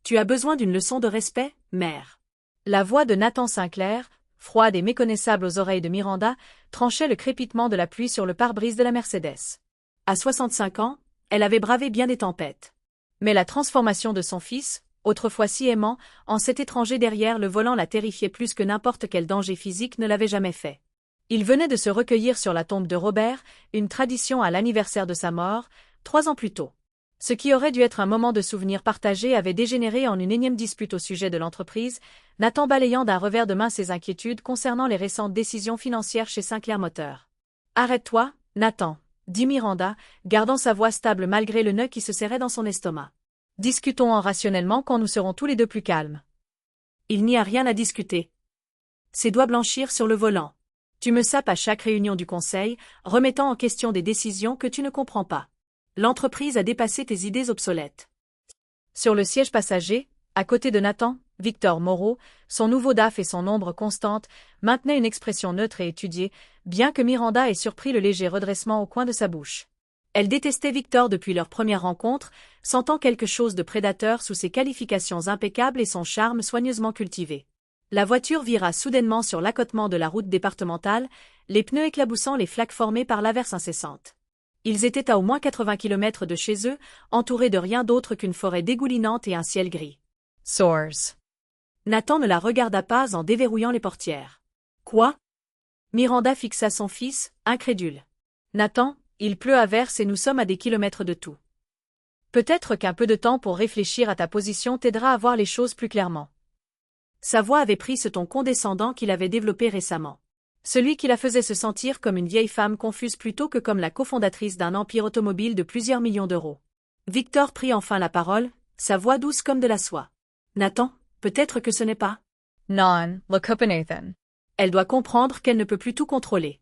Tu as besoin d'une leçon de respect, mère. La voix de Nathan Sinclair, froide et méconnaissable aux oreilles de Miranda, tranchait le crépitement de la pluie sur le pare-brise de la Mercedes. À 65 ans, elle avait bravé bien des tempêtes. Mais la transformation de son fils, autrefois si aimant, en cet étranger derrière le volant la terrifiait plus que n'importe quel danger physique ne l'avait jamais fait. Il venait de se recueillir sur la tombe de Robert, une tradition à l'anniversaire de sa mort, 3 ans plus tôt. Ce qui aurait dû être un moment de souvenir partagé avait dégénéré en une énième dispute au sujet de l'entreprise, Nathan balayant d'un revers de main ses inquiétudes concernant les récentes décisions financières chez Sinclair Motors. « Arrête-toi, Nathan », dit Miranda, gardant sa voix stable malgré le nœud qui se serrait dans son estomac. « Discutons-en rationnellement quand nous serons tous les deux plus calmes. » Il n'y a rien à discuter. Ses doigts blanchirent sur le volant. Tu me sapes à chaque réunion du conseil, remettant en question des décisions que tu ne comprends pas. L'entreprise a dépassé tes idées obsolètes. Sur le siège passager, à côté de Nathan, Victor Moreau, son nouveau DAF et son ombre constante, maintenaient une expression neutre et étudiée, bien que Miranda ait surpris le léger redressement au coin de sa bouche. Elle détestait Victor depuis leur première rencontre, sentant quelque chose de prédateur sous ses qualifications impeccables et son charme soigneusement cultivé. La voiture vira soudainement sur l'accotement de la route départementale, les pneus éclaboussant les flaques formées par l'averse incessante. Ils étaient à au moins 80 km de chez eux, entourés de rien d'autre qu'une forêt dégoulinante et un ciel gris. Source. Nathan ne la regarda pas en déverrouillant les portières. Quoi? Miranda fixa son fils, incrédule. Nathan, il pleut à verse et nous sommes à des kilomètres de tout. Peut-être qu'un peu de temps pour réfléchir à ta position t'aidera à voir les choses plus clairement. Sa voix avait pris ce ton condescendant qu'il avait développé récemment. Celui qui la faisait se sentir comme une vieille femme confuse plutôt que comme la cofondatrice d'un empire automobile de plusieurs millions d'euros. Victor prit enfin la parole, sa voix douce comme de la soie. Nathan, peut-être que ce n'est pas. Non, le copain Nathan. Elle doit comprendre qu'elle ne peut plus tout contrôler.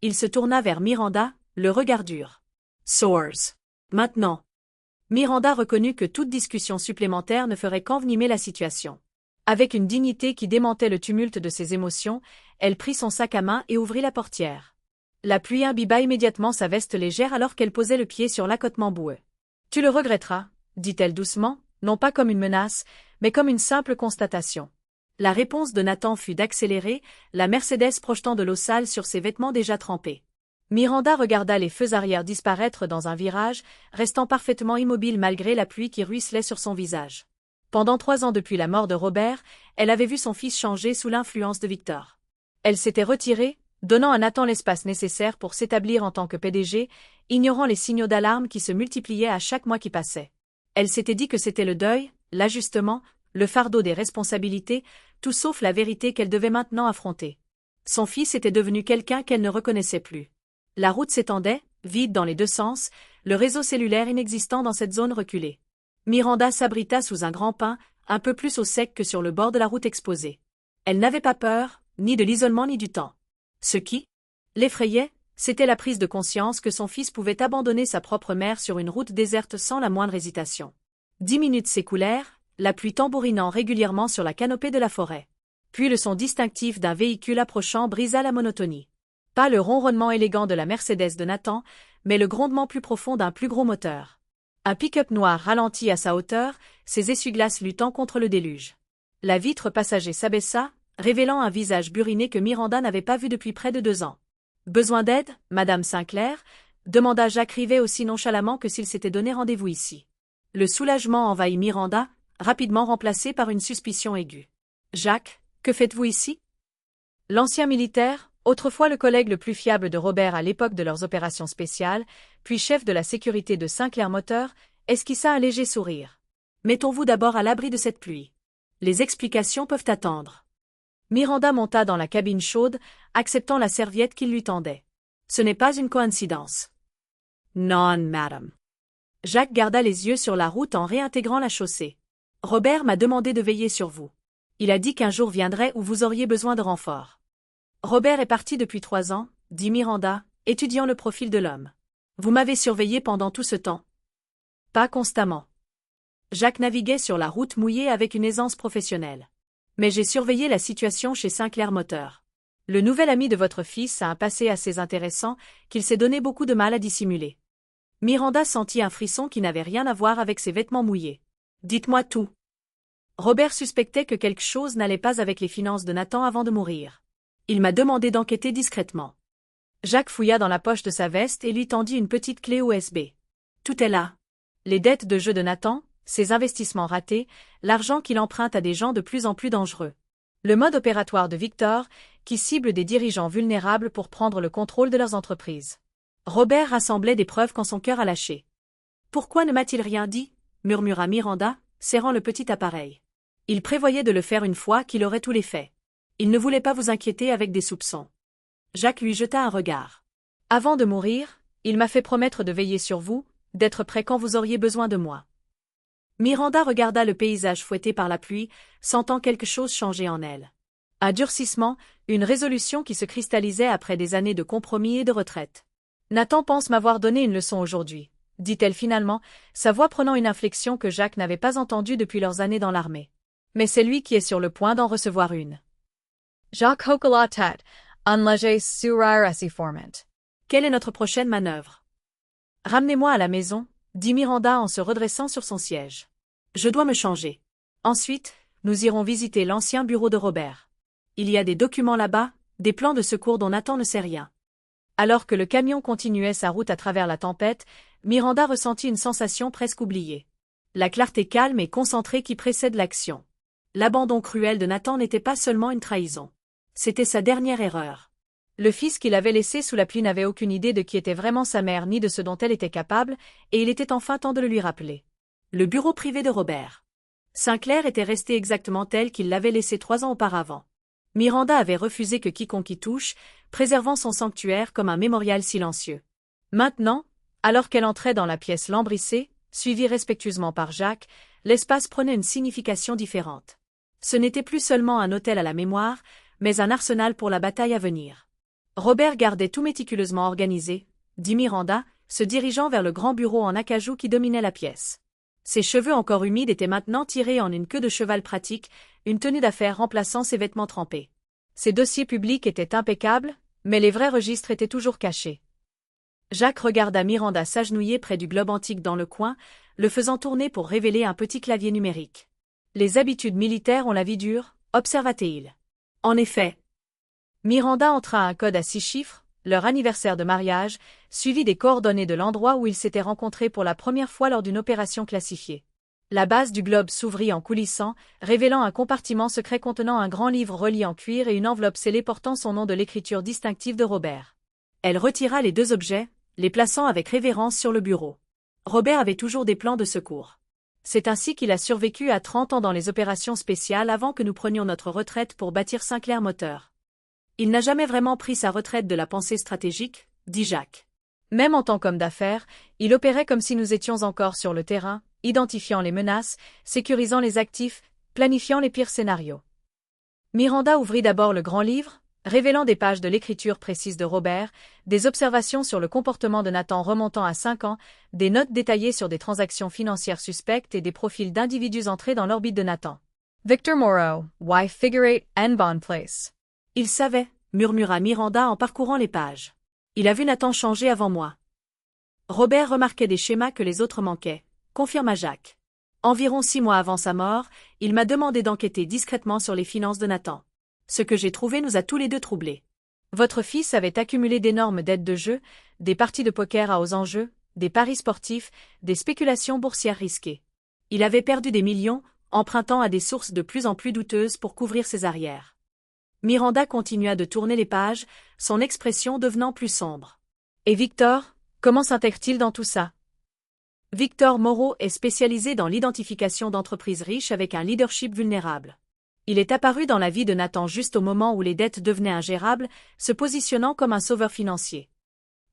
Il se tourna vers Miranda, le regard dur. Source. Maintenant. Miranda reconnut que toute discussion supplémentaire ne ferait qu'envenimer la situation. Avec une dignité qui démentait le tumulte de ses émotions, elle prit son sac à main et ouvrit la portière. La pluie imbiba immédiatement sa veste légère alors qu'elle posait le pied sur l'accotement boueux. « Tu le regretteras », dit-elle doucement, non pas comme une menace, mais comme une simple constatation. La réponse de Nathan fut d'accélérer, la Mercedes projetant de l'eau sale sur ses vêtements déjà trempés. Miranda regarda les feux arrière disparaître dans un virage, restant parfaitement immobile malgré la pluie qui ruisselait sur son visage. Pendant 3 ans depuis la mort de Robert, elle avait vu son fils changer sous l'influence de Victor. Elle s'était retirée, donnant à Nathan l'espace nécessaire pour s'établir en tant que PDG, ignorant les signaux d'alarme qui se multipliaient à chaque mois qui passait. Elle s'était dit que c'était le deuil, l'ajustement, le fardeau des responsabilités, tout sauf la vérité qu'elle devait maintenant affronter. Son fils était devenu quelqu'un qu'elle ne reconnaissait plus. La route s'étendait, vide dans les deux sens, le réseau cellulaire inexistant dans cette zone reculée. Miranda s'abrita sous un grand pin, un peu plus au sec que sur le bord de la route exposée. Elle n'avait pas peur, ni de l'isolement ni du temps. Ce qui l'effrayait, c'était la prise de conscience que son fils pouvait abandonner sa propre mère sur une route déserte sans la moindre hésitation. 10 minutes s'écoulèrent, la pluie tambourinant régulièrement sur la canopée de la forêt. Puis le son distinctif d'un véhicule approchant brisa la monotonie. Pas le ronronnement élégant de la Mercedes de Nathan, mais le grondement plus profond d'un plus gros moteur. Un pick-up noir ralentit à sa hauteur, ses essuie-glaces luttant contre le déluge. La vitre passager s'abaissa, révélant un visage buriné que Miranda n'avait pas vu depuis près de 2 ans. « Besoin d'aide, Madame Sinclair ?» demanda Jacques Rivet aussi nonchalamment que s'il s'était donné rendez-vous ici. Le soulagement envahit Miranda, rapidement remplacé par une suspicion aiguë. « Jacques, que faites-vous ici ?» L'ancien militaire, autrefois le collègue le plus fiable de Robert à l'époque de leurs opérations spéciales, puis chef de la sécurité de Sinclair Motors, esquissa un léger sourire. « Mettons-vous d'abord à l'abri de cette pluie. Les explications peuvent attendre. » Miranda monta dans la cabine chaude, acceptant la serviette qu'il lui tendait. « Ce n'est pas une coïncidence. »« Non, madame. » Jacques garda les yeux sur la route en réintégrant la chaussée. « Robert m'a demandé de veiller sur vous. Il a dit qu'un jour viendrait où vous auriez besoin de renfort. »« Robert est parti depuis 3 ans, » dit Miranda, étudiant le profil de l'homme. « Vous m'avez surveillé pendant tout ce temps. » Pas constamment. Jacques naviguait sur la route mouillée avec une aisance professionnelle. Mais j'ai surveillé la situation chez Sinclair Motors. Le nouvel ami de votre fils a un passé assez intéressant qu'il s'est donné beaucoup de mal à dissimuler. Miranda sentit un frisson qui n'avait rien à voir avec ses vêtements mouillés. « Dites-moi tout. » Robert suspectait que quelque chose n'allait pas avec les finances de Nathan avant de mourir. Il m'a demandé d'enquêter discrètement. Jacques fouilla dans la poche de sa veste et lui tendit une petite clé USB. Tout est là. Les dettes de jeu de Nathan, ses investissements ratés, l'argent qu'il emprunte à des gens de plus en plus dangereux. Le mode opératoire de Victor, qui cible des dirigeants vulnérables pour prendre le contrôle de leurs entreprises. Robert rassemblait des preuves quand son cœur a lâché. « Pourquoi ne m'a-t-il rien dit ?» murmura Miranda, serrant le petit appareil. Il prévoyait de le faire une fois qu'il aurait tous les faits. Il ne voulait pas vous inquiéter avec des soupçons. Jacques lui jeta un regard. « Avant de mourir, il m'a fait promettre de veiller sur vous, d'être prêt quand vous auriez besoin de moi. » Miranda regarda le paysage fouetté par la pluie, sentant quelque chose changer en elle. Un durcissement, une résolution qui se cristallisait après des années de compromis et de retraite. « Nathan pense m'avoir donné une leçon aujourd'hui, » dit-elle finalement, sa voix prenant une inflexion que Jacques n'avait pas entendue depuis leurs années dans l'armée. Mais c'est lui qui est sur le point d'en recevoir une. Jacques hocha la tête, un léger sourire s'y formant. Quelle est notre prochaine manœuvre? Ramenez-moi à la maison, dit Miranda en se redressant sur son siège. Je dois me changer. Ensuite, nous irons visiter l'ancien bureau de Robert. Il y a des documents là-bas, des plans de secours dont Nathan ne sait rien. Alors que le camion continuait sa route à travers la tempête, Miranda ressentit une sensation presque oubliée. La clarté calme et concentrée qui précède l'action. L'abandon cruel de Nathan n'était pas seulement une trahison. C'était sa dernière erreur. Le fils qu'il avait laissé sous la pluie n'avait aucune idée de qui était vraiment sa mère ni de ce dont elle était capable, et il était enfin temps de le lui rappeler. Le bureau privé de Robert. Sinclair était resté exactement tel qu'il l'avait laissé 3 ans auparavant. Miranda avait refusé que quiconque y touche, préservant son sanctuaire comme un mémorial silencieux. Maintenant, alors qu'elle entrait dans la pièce lambrissée, suivie respectueusement par Jacques, l'espace prenait une signification différente. Ce n'était plus seulement un hôtel à la mémoire, mais un arsenal pour la bataille à venir. Robert gardait tout méticuleusement organisé, dit Miranda, se dirigeant vers le grand bureau en acajou qui dominait la pièce. Ses cheveux encore humides étaient maintenant tirés en une queue de cheval pratique, une tenue d'affaires remplaçant ses vêtements trempés. Ses dossiers publics étaient impeccables, mais les vrais registres étaient toujours cachés. Jacques regarda Miranda s'agenouiller près du globe antique dans le coin, le faisant tourner pour révéler un petit clavier numérique. Les habitudes militaires ont la vie dure, observa-t-il. En effet. Miranda entra un code à 6 chiffres, leur anniversaire de mariage, suivi des coordonnées de l'endroit où ils s'étaient rencontrés pour la première fois lors d'une opération classifiée. La base du globe s'ouvrit en coulissant, révélant un compartiment secret contenant un grand livre relié en cuir et une enveloppe scellée portant son nom de l'écriture distinctive de Robert. Elle retira les 2 objets, les plaçant avec révérence sur le bureau. Robert avait toujours des plans de secours. C'est ainsi qu'il a survécu à 30 ans dans les opérations spéciales avant que nous prenions notre retraite pour bâtir Sinclair Moteur. Il n'a jamais vraiment pris sa retraite de la pensée stratégique, dit Jacques. Même en tant qu'homme d'affaires, il opérait comme si nous étions encore sur le terrain, identifiant les menaces, sécurisant les actifs, planifiant les pires scénarios. Miranda ouvrit d'abord le grand livre, révélant des pages de l'écriture précise de Robert, des observations sur le comportement de Nathan remontant à 5 ans, des notes détaillées sur des transactions financières suspectes et des profils d'individus entrés dans l'orbite de Nathan. Victor Moreau, wife figure 8, and Bond Place. Il savait, murmura Miranda en parcourant les pages. Il a vu Nathan changer avant moi. Robert remarquait des schémas que les autres manquaient, confirma Jacques. Environ 6 mois avant sa mort, il m'a demandé d'enquêter discrètement sur les finances de Nathan. Ce que j'ai trouvé nous a tous les 2 troublés. Votre fils avait accumulé d'énormes dettes de jeu, des parties de poker à hauts enjeux, des paris sportifs, des spéculations boursières risquées. Il avait perdu des millions, empruntant à des sources de plus en plus douteuses pour couvrir ses arrières. Miranda continua de tourner les pages, son expression devenant plus sombre. Et Victor, comment s'intègre-t-il dans tout ça? Victor Moreau est spécialisé dans l'identification d'entreprises riches avec un leadership vulnérable. Il est apparu dans la vie de Nathan juste au moment où les dettes devenaient ingérables, se positionnant comme un sauveur financier.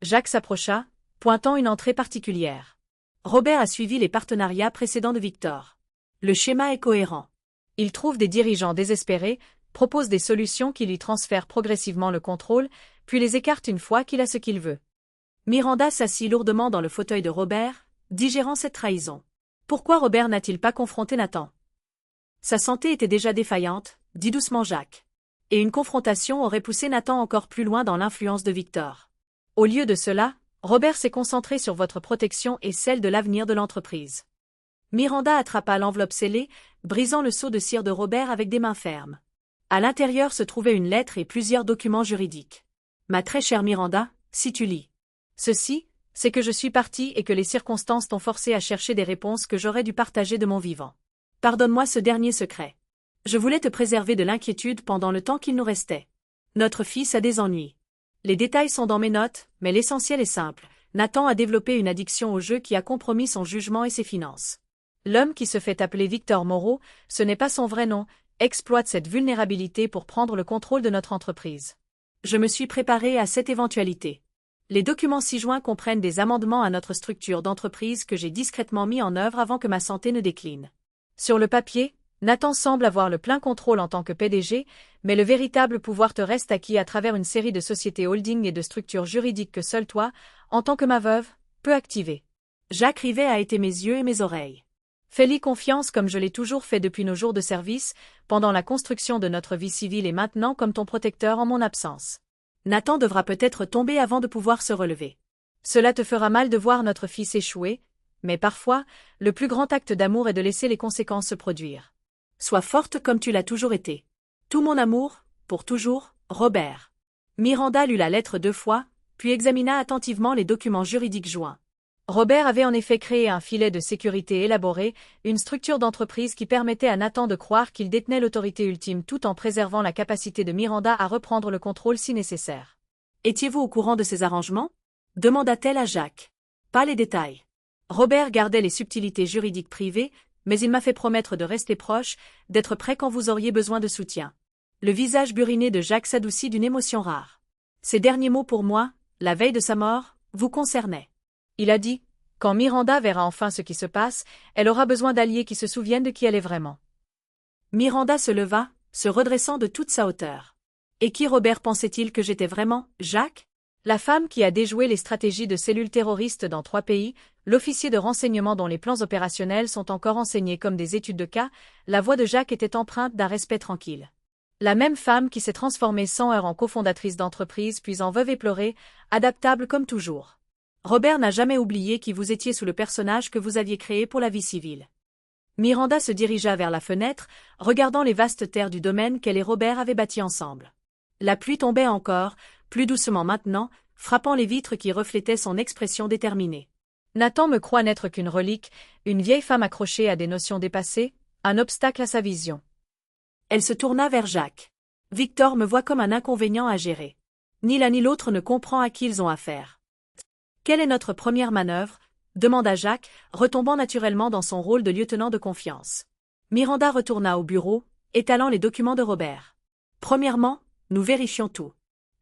Jacques s'approcha, pointant une entrée particulière. Robert a suivi les partenariats précédents de Victor. Le schéma est cohérent. Il trouve des dirigeants désespérés, propose des solutions qui lui transfèrent progressivement le contrôle, puis les écarte une fois qu'il a ce qu'il veut. Miranda s'assit lourdement dans le fauteuil de Robert, digérant cette trahison. Pourquoi Robert n'a-t-il pas confronté Nathan? Sa santé était déjà défaillante, dit doucement Jacques. Et une confrontation aurait poussé Nathan encore plus loin dans l'influence de Victor. Au lieu de cela, Robert s'est concentré sur votre protection et celle de l'avenir de l'entreprise. Miranda attrapa l'enveloppe scellée, brisant le seau de cire de Robert avec des mains fermes. À l'intérieur se trouvait une lettre et plusieurs documents juridiques. Ma très chère Miranda, si tu lis ceci, c'est que je suis partie et que les circonstances t'ont forcé à chercher des réponses que j'aurais dû partager de mon vivant. Pardonne-moi ce dernier secret. Je voulais te préserver de l'inquiétude pendant le temps qu'il nous restait. Notre fils a des ennuis. Les détails sont dans mes notes, mais l'essentiel est simple. Nathan a développé une addiction au jeu qui a compromis son jugement et ses finances. L'homme qui se fait appeler Victor Moreau, ce n'est pas son vrai nom, exploite cette vulnérabilité pour prendre le contrôle de notre entreprise. Je me suis préparée à cette éventualité. Les documents ci-joints comprennent des amendements à notre structure d'entreprise que j'ai discrètement mis en œuvre avant que ma santé ne décline. Sur le papier, Nathan semble avoir le plein contrôle en tant que PDG, mais le véritable pouvoir te reste acquis à travers une série de sociétés holding et de structures juridiques que seul toi, en tant que ma veuve, peux activer. Jacques Rivet a été mes yeux et mes oreilles. Fais-lui confiance comme je l'ai toujours fait depuis nos jours de service, pendant la construction de notre vie civile et maintenant comme ton protecteur en mon absence. Nathan devra peut-être tomber avant de pouvoir se relever. Cela te fera mal de voir notre fils échouer, mais parfois, le plus grand acte d'amour est de laisser les conséquences se produire. Sois forte comme tu l'as toujours été. Tout mon amour, pour toujours, Robert. Miranda lut la lettre 2 fois, puis examina attentivement les documents juridiques joints. Robert avait en effet créé un filet de sécurité élaboré, une structure d'entreprise qui permettait à Nathan de croire qu'il détenait l'autorité ultime tout en préservant la capacité de Miranda à reprendre le contrôle si nécessaire. Étiez-vous au courant de ces arrangements? Demanda-t-elle à Jacques. Pas les détails. Robert gardait les subtilités juridiques privées, mais il m'a fait promettre de rester proche, d'être prêt quand vous auriez besoin de soutien. Le visage buriné de Jacques s'adoucit d'une émotion rare. Ces derniers mots pour moi, la veille de sa mort, vous concernaient. Il a dit, quand Miranda verra enfin ce qui se passe, elle aura besoin d'alliés qui se souviennent de qui elle est vraiment. Miranda se leva, se redressant de toute sa hauteur. Et qui Robert pensait-il que j'étais vraiment, Jacques? La femme qui a déjoué les stratégies de cellules terroristes dans 3 pays, l'officier de renseignement dont les plans opérationnels sont encore enseignés comme des études de cas, la voix de Jacques était empreinte d'un respect tranquille. La même femme qui s'est transformée sans heurts en cofondatrice d'entreprise puis en veuve éplorée, adaptable comme toujours. Robert n'a jamais oublié qui vous étiez sous le personnage que vous aviez créé pour la vie civile. Miranda se dirigea vers la fenêtre, regardant les vastes terres du domaine qu'elle et Robert avaient bâti ensemble. La pluie tombait encore, plus doucement maintenant, frappant les vitres qui reflétaient son expression déterminée. Nathan me croit n'être qu'une relique, une vieille femme accrochée à des notions dépassées, un obstacle à sa vision. Elle se tourna vers Jacques. Victor me voit comme un inconvénient à gérer. Ni l'un ni l'autre ne comprend à qui ils ont affaire. Quelle est notre première manœuvre? Demanda Jacques, retombant naturellement dans son rôle de lieutenant de confiance. Miranda retourna au bureau, étalant les documents de Robert. Premièrement, nous vérifions tout.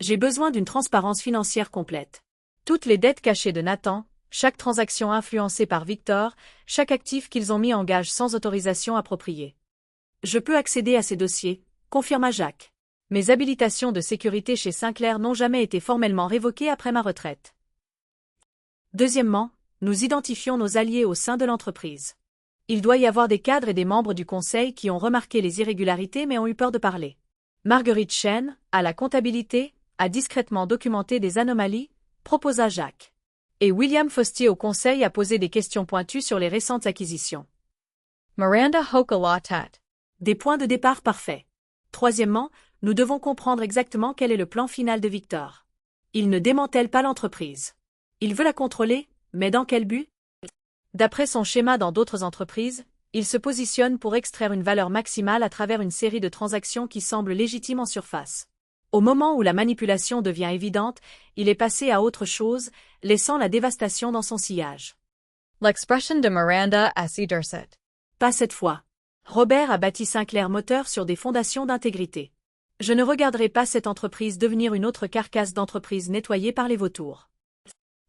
J'ai besoin d'une transparence financière complète. Toutes les dettes cachées de Nathan, chaque transaction influencée par Victor, chaque actif qu'ils ont mis en gage sans autorisation appropriée. Je peux accéder à ces dossiers, confirma Jacques. Mes habilitations de sécurité chez Sinclair n'ont jamais été formellement révoquées après ma retraite. Deuxièmement, nous identifions nos alliés au sein de l'entreprise. Il doit y avoir des cadres et des membres du conseil qui ont remarqué les irrégularités mais ont eu peur de parler. Marguerite Chen, à la comptabilité, a discrètement documenté des anomalies, proposa Jacques. Et William Fostier au conseil a posé des questions pointues sur les récentes acquisitions. Miranda Hochelatet. Des points de départ parfaits. Troisièmement, nous devons comprendre exactement quel est le plan final de Victor. Il ne démantèle pas l'entreprise. Il veut la contrôler, mais dans quel but? D'après son schéma dans d'autres entreprises, il se positionne pour extraire une valeur maximale à travers une série de transactions qui semblent légitimes en surface. Au moment où la manipulation devient évidente, il est passé à autre chose, laissant la dévastation dans son sillage. L'expression de Miranda S. Dorset. Pas cette fois. Robert a bâti Sinclair Moteur sur des fondations d'intégrité. Je ne regarderai pas cette entreprise devenir une autre carcasse d'entreprise nettoyée par les vautours.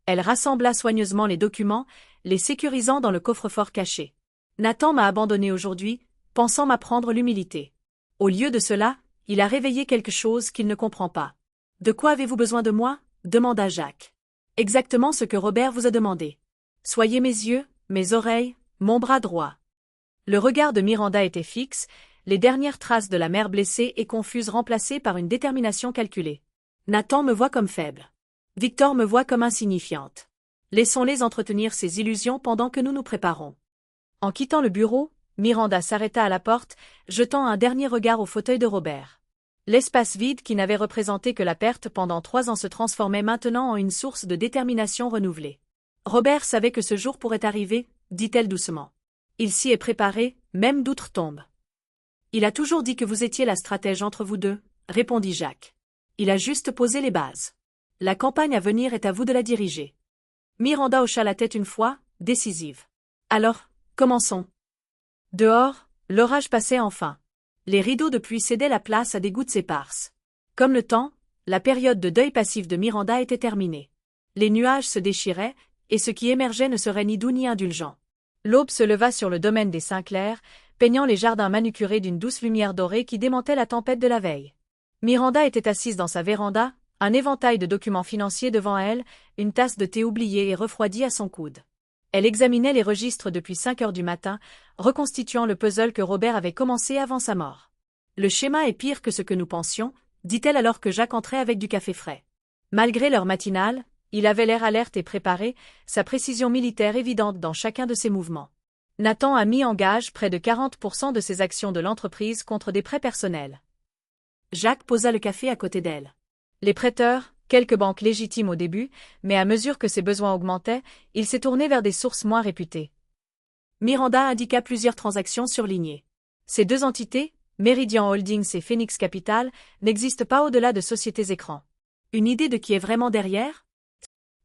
Elle rassembla soigneusement les documents, les sécurisant dans le coffre-fort caché. Nathan m'a abandonné aujourd'hui, pensant m'apprendre l'humilité. Au lieu de cela, il a réveillé quelque chose qu'il ne comprend pas. De quoi avez-vous besoin de moi? Demanda Jacques. Exactement ce que Robert vous a demandé. Soyez mes yeux, mes oreilles, mon bras droit. Le regard de Miranda était fixe, les dernières traces de la mère blessée et confuse remplacées par une détermination calculée. Nathan me voit comme faible. Victor me voit comme insignifiante. Laissons-les entretenir ces illusions pendant que nous nous préparons. En quittant le bureau, Miranda s'arrêta à la porte, jetant un dernier regard au fauteuil de Robert. L'espace vide qui n'avait représenté que la perte pendant 3 ans se transformait maintenant en une source de détermination renouvelée. Robert savait que ce jour pourrait arriver, dit-elle doucement. Il s'y est préparé, même d'outre-tombe. Il a toujours dit que vous étiez la stratège entre vous deux, répondit Jacques. Il a juste posé les bases. La campagne à venir est à vous de la diriger. Miranda hocha la tête une fois, décisive. Alors, commençons. Dehors, l'orage passait enfin. Les rideaux de pluie cédaient la place à des gouttes éparses. Comme le temps, la période de deuil passif de Miranda était terminée. Les nuages se déchiraient, et ce qui émergeait ne serait ni doux ni indulgent. L'aube se leva sur le domaine des Sinclair, peignant les jardins manucurés d'une douce lumière dorée qui démentait la tempête de la veille. Miranda était assise dans sa véranda, un éventail de documents financiers devant elle, une tasse de thé oubliée et refroidie à son coude. Elle examinait les registres depuis 5 heures du matin, reconstituant le puzzle que Robert avait commencé avant sa mort. Le schéma est pire que ce que nous pensions, dit-elle alors que Jacques entrait avec du café frais. Malgré l'heure matinale, il avait l'air alerte et préparé, sa précision militaire évidente dans chacun de ses mouvements. Nathan a mis en gage près de 40% de ses actions de l'entreprise contre des prêts personnels. Jacques posa le café à côté d'elle. Les prêteurs, quelques banques légitimes au début, mais à mesure que ses besoins augmentaient, il s'est tourné vers des sources moins réputées. Miranda indiqua plusieurs transactions surlignées. Ces 2 entités, Meridian Holdings et Phoenix Capital, n'existent pas au-delà de sociétés écrans. Une idée de qui est vraiment derrière?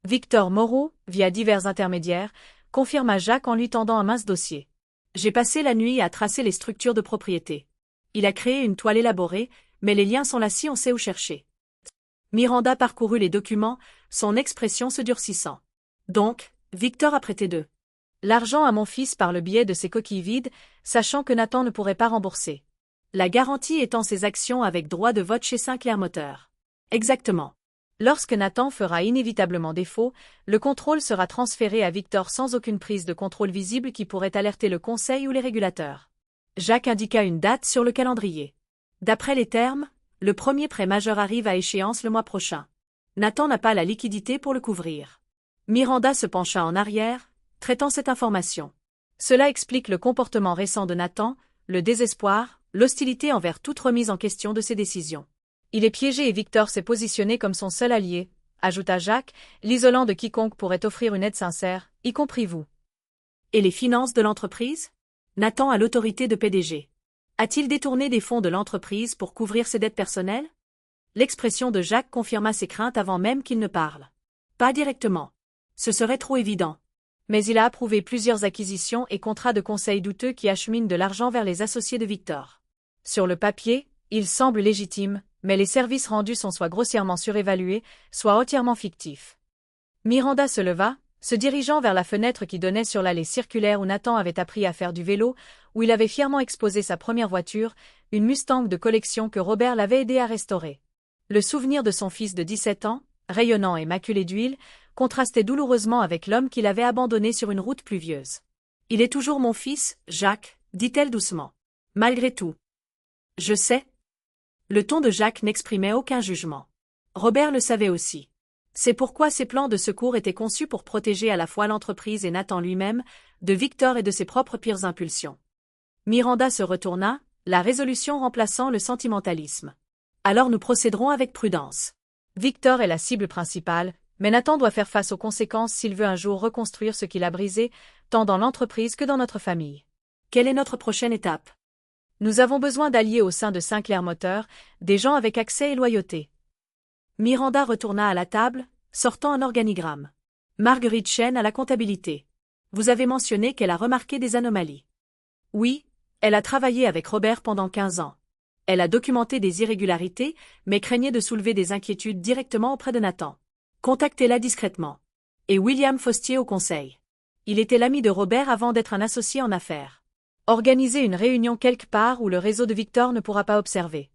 Victor Moreau, via divers intermédiaires, confirma Jacques en lui tendant un mince dossier. J'ai passé la nuit à tracer les structures de propriété. Il a créé une toile élaborée, mais les liens sont là si on sait où chercher. Miranda parcourut les documents, son expression se durcissant. Donc, Victor a prêté l'argent à mon fils par le biais de ses coquilles vides, sachant que Nathan ne pourrait pas rembourser. La garantie étant ses actions avec droit de vote chez Sinclair Moteur. Exactement. Lorsque Nathan fera inévitablement défaut, le contrôle sera transféré à Victor sans aucune prise de contrôle visible qui pourrait alerter le conseil ou les régulateurs. Jacques indiqua une date sur le calendrier. D'après les termes, le premier prêt majeur arrive à échéance le mois prochain. Nathan n'a pas la liquidité pour le couvrir. Miranda se pencha en arrière, traitant cette information. Cela explique le comportement récent de Nathan, le désespoir, l'hostilité envers toute remise en question de ses décisions. Il est piégé et Victor s'est positionné comme son seul allié, ajouta Jacques, l'isolant de quiconque pourrait offrir une aide sincère, y compris vous. Et les finances de l'entreprise? Nathan a l'autorité de PDG. A-t-il détourné des fonds de l'entreprise pour couvrir ses dettes personnelles? L'expression de Jacques confirma ses craintes avant même qu'il ne parle. Pas directement. Ce serait trop évident. Mais il a approuvé plusieurs acquisitions et contrats de conseil douteux qui acheminent de l'argent vers les associés de Victor. Sur le papier, il semble légitime, mais les services rendus sont soit grossièrement surévalués, soit entièrement fictifs. Miranda se leva, se dirigeant vers la fenêtre qui donnait sur l'allée circulaire où Nathan avait appris à faire du vélo, où il avait fièrement exposé sa première voiture, une Mustang de collection que Robert l'avait aidé à restaurer. Le souvenir de son fils de 17 ans, rayonnant et maculé d'huile, contrastait douloureusement avec l'homme qu'il avait abandonné sur une route pluvieuse. « Il est toujours mon fils, Jacques, dit-elle doucement. Malgré tout. Je sais. Le ton de Jacques n'exprimait aucun jugement. Robert le savait aussi. C'est pourquoi ses plans de secours étaient conçus pour protéger à la fois l'entreprise et Nathan lui-même, de Victor et de ses propres pires impulsions. Miranda se retourna, la résolution remplaçant le sentimentalisme. Alors nous procéderons avec prudence. Victor est la cible principale, mais Nathan doit faire face aux conséquences s'il veut un jour reconstruire ce qu'il a brisé, tant dans l'entreprise que dans notre famille. Quelle est notre prochaine étape? Nous avons besoin d'alliés au sein de Sinclair Moteur, des gens avec accès et loyauté. Miranda retourna à la table, sortant un organigramme. Marguerite Chen à la comptabilité. Vous avez mentionné qu'elle a remarqué des anomalies. Oui, elle a travaillé avec Robert pendant 15 ans. Elle a documenté des irrégularités, mais craignait de soulever des inquiétudes directement auprès de Nathan. Contactez-la discrètement. Et William Fostier au conseil. Il était l'ami de Robert avant d'être un associé en affaires. Organisez une réunion quelque part où le réseau de Victor ne pourra pas observer.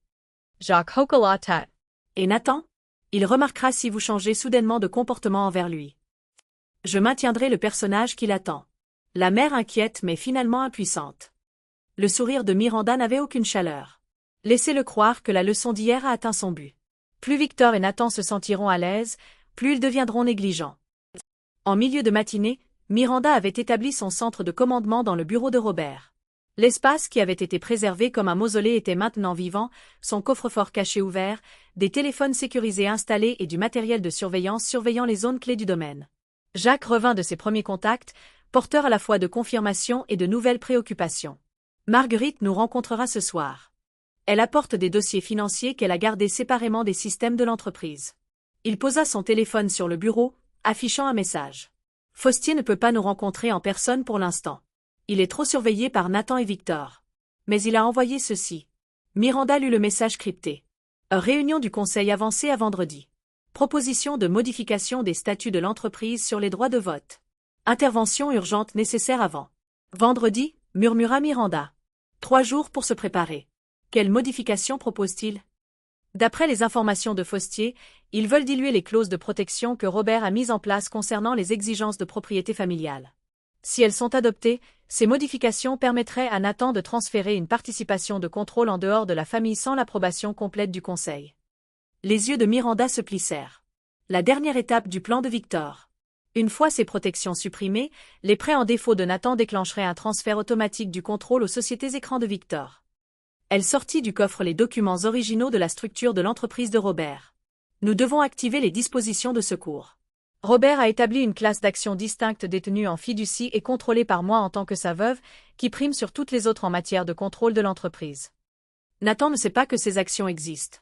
Jacques hocha la tête. Et Nathan? Il remarquera si vous changez soudainement de comportement envers lui. Je maintiendrai le personnage qui l'attend. La mère inquiète mais finalement impuissante. Le sourire de Miranda n'avait aucune chaleur. Laissez-le croire que la leçon d'hier a atteint son but. Plus Victor et Nathan se sentiront à l'aise, plus ils deviendront négligents. En milieu de matinée, Miranda avait établi son centre de commandement dans le bureau de Robert. L'espace qui avait été préservé comme un mausolée était maintenant vivant, son coffre-fort caché ouvert, des téléphones sécurisés installés et du matériel de surveillance surveillant les zones clés du domaine. Jacques revint de ses premiers contacts, porteur à la fois de confirmation et de nouvelles préoccupations. Marguerite nous rencontrera ce soir. Elle apporte des dossiers financiers qu'elle a gardés séparément des systèmes de l'entreprise. Il posa son téléphone sur le bureau, affichant un message. Faustier ne peut pas nous rencontrer en personne pour l'instant. Il est trop surveillé par Nathan et Victor. Mais il a envoyé ceci. Miranda lut le message crypté. Réunion du conseil avancée à vendredi. Proposition de modification des statuts de l'entreprise sur les droits de vote. Intervention urgente nécessaire avant. Vendredi, murmura Miranda. 3 jours pour se préparer. Quelle modification propose-t-il? D'après les informations de Faustier, ils veulent diluer les clauses de protection que Robert a mises en place concernant les exigences de propriété familiale. Si elles sont adoptées, ces modifications permettraient à Nathan de transférer une participation de contrôle en dehors de la famille sans l'approbation complète du conseil. Les yeux de Miranda se plissèrent. La dernière étape du plan de Victor. Une fois ces protections supprimées, les prêts en défaut de Nathan déclencheraient un transfert automatique du contrôle aux sociétés écrans de Victor. Elle sortit du coffre les documents originaux de la structure de l'entreprise de Robert. Nous devons activer les dispositions de secours. Robert a établi une classe d'actions distincte détenue en fiducie et contrôlée par moi en tant que sa veuve, qui prime sur toutes les autres en matière de contrôle de l'entreprise. Nathan ne sait pas que ces actions existent.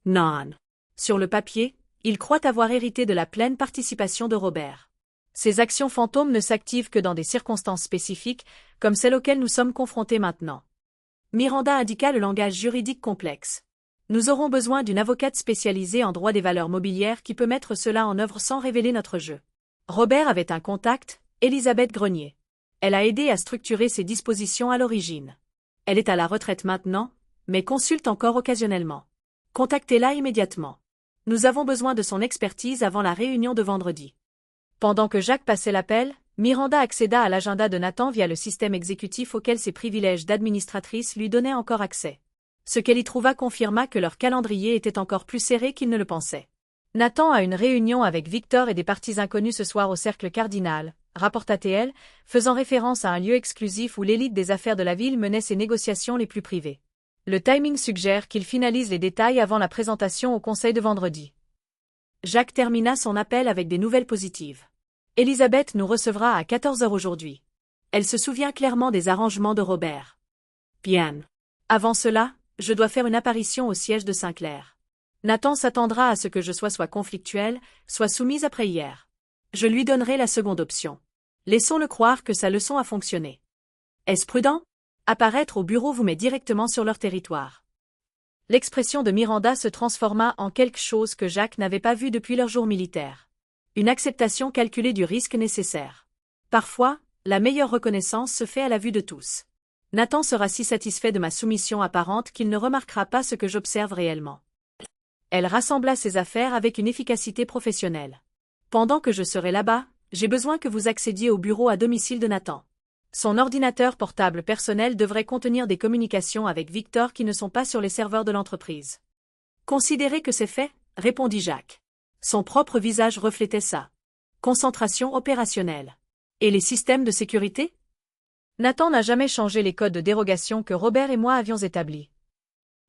Non. Sur le papier, il croit avoir hérité de la pleine participation de Robert. Ces actions fantômes ne s'activent que dans des circonstances spécifiques, comme celles auxquelles nous sommes confrontés maintenant. Miranda indiqua le langage juridique complexe. Nous aurons besoin d'une avocate spécialisée en droit des valeurs mobilières qui peut mettre cela en œuvre sans révéler notre jeu. Robert avait un contact, Elisabeth Grenier. Elle a aidé à structurer ces dispositions à l'origine. Elle est à la retraite maintenant, mais consulte encore occasionnellement. Contactez-la immédiatement. Nous avons besoin de son expertise avant la réunion de vendredi. Pendant que Jacques passait l'appel, Miranda accéda à l'agenda de Nathan via le système exécutif auquel ses privilèges d'administratrice lui donnaient encore accès. Ce qu'elle y trouva confirma que leur calendrier était encore plus serré qu'il ne le pensait. Nathan a une réunion avec Victor et des parties inconnues ce soir au Cercle Cardinal, rapporta-t-elle, faisant référence à un lieu exclusif où l'élite des affaires de la ville menait ses négociations les plus privées. Le timing suggère qu'il finalise les détails avant la présentation au conseil de vendredi. Jacques termina son appel avec des nouvelles positives. Elisabeth nous recevra à 14 heures aujourd'hui. Elle se souvient clairement des arrangements de Robert. Bien. Avant cela, je dois faire une apparition au siège de Sinclair. Nathan s'attendra à ce que je soit conflictuelle, soit soumise après hier. Je lui donnerai la seconde option. Laissons-le croire que sa leçon a fonctionné. Est-ce prudent? Apparaître au bureau vous met directement sur leur territoire. L'expression de Miranda se transforma en quelque chose que Jacques n'avait pas vu depuis leur jour militaire. Une acceptation calculée du risque nécessaire. Parfois, la meilleure reconnaissance se fait à la vue de tous. Nathan sera si satisfait de ma soumission apparente qu'il ne remarquera pas ce que j'observe réellement. Elle rassembla ses affaires avec une efficacité professionnelle. Pendant que je serai là-bas, j'ai besoin que vous accédiez au bureau à domicile de Nathan. Son ordinateur portable personnel devrait contenir des communications avec Victor qui ne sont pas sur les serveurs de l'entreprise. Considérez que c'est fait, répondit Jacques. Son propre visage reflétait ça. Concentration opérationnelle. Et les systèmes de sécurité? Nathan n'a jamais changé les codes de dérogation que Robert et moi avions établis.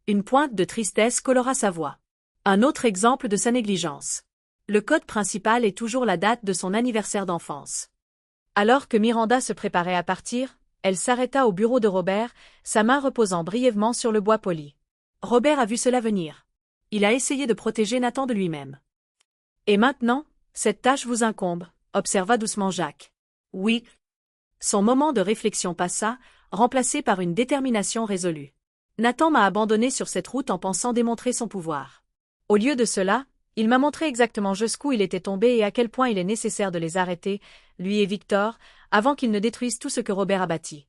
Une pointe de tristesse colora sa voix. Un autre exemple de sa négligence. Le code principal est toujours la date de son anniversaire d'enfance. Alors que Miranda se préparait à partir, elle s'arrêta au bureau de Robert, sa main reposant brièvement sur le bois poli. Robert a vu cela venir. Il a essayé de protéger Nathan de lui-même. Et maintenant, cette tâche vous incombe, observa doucement Jacques. Oui. Son moment de réflexion passa, remplacé par une détermination résolue. Nathan m'a abandonné sur cette route en pensant démontrer son pouvoir. Au lieu de cela, il m'a montré exactement jusqu'où il était tombé et à quel point il est nécessaire de les arrêter, lui et Victor, avant qu'ils ne détruisent tout ce que Robert a bâti.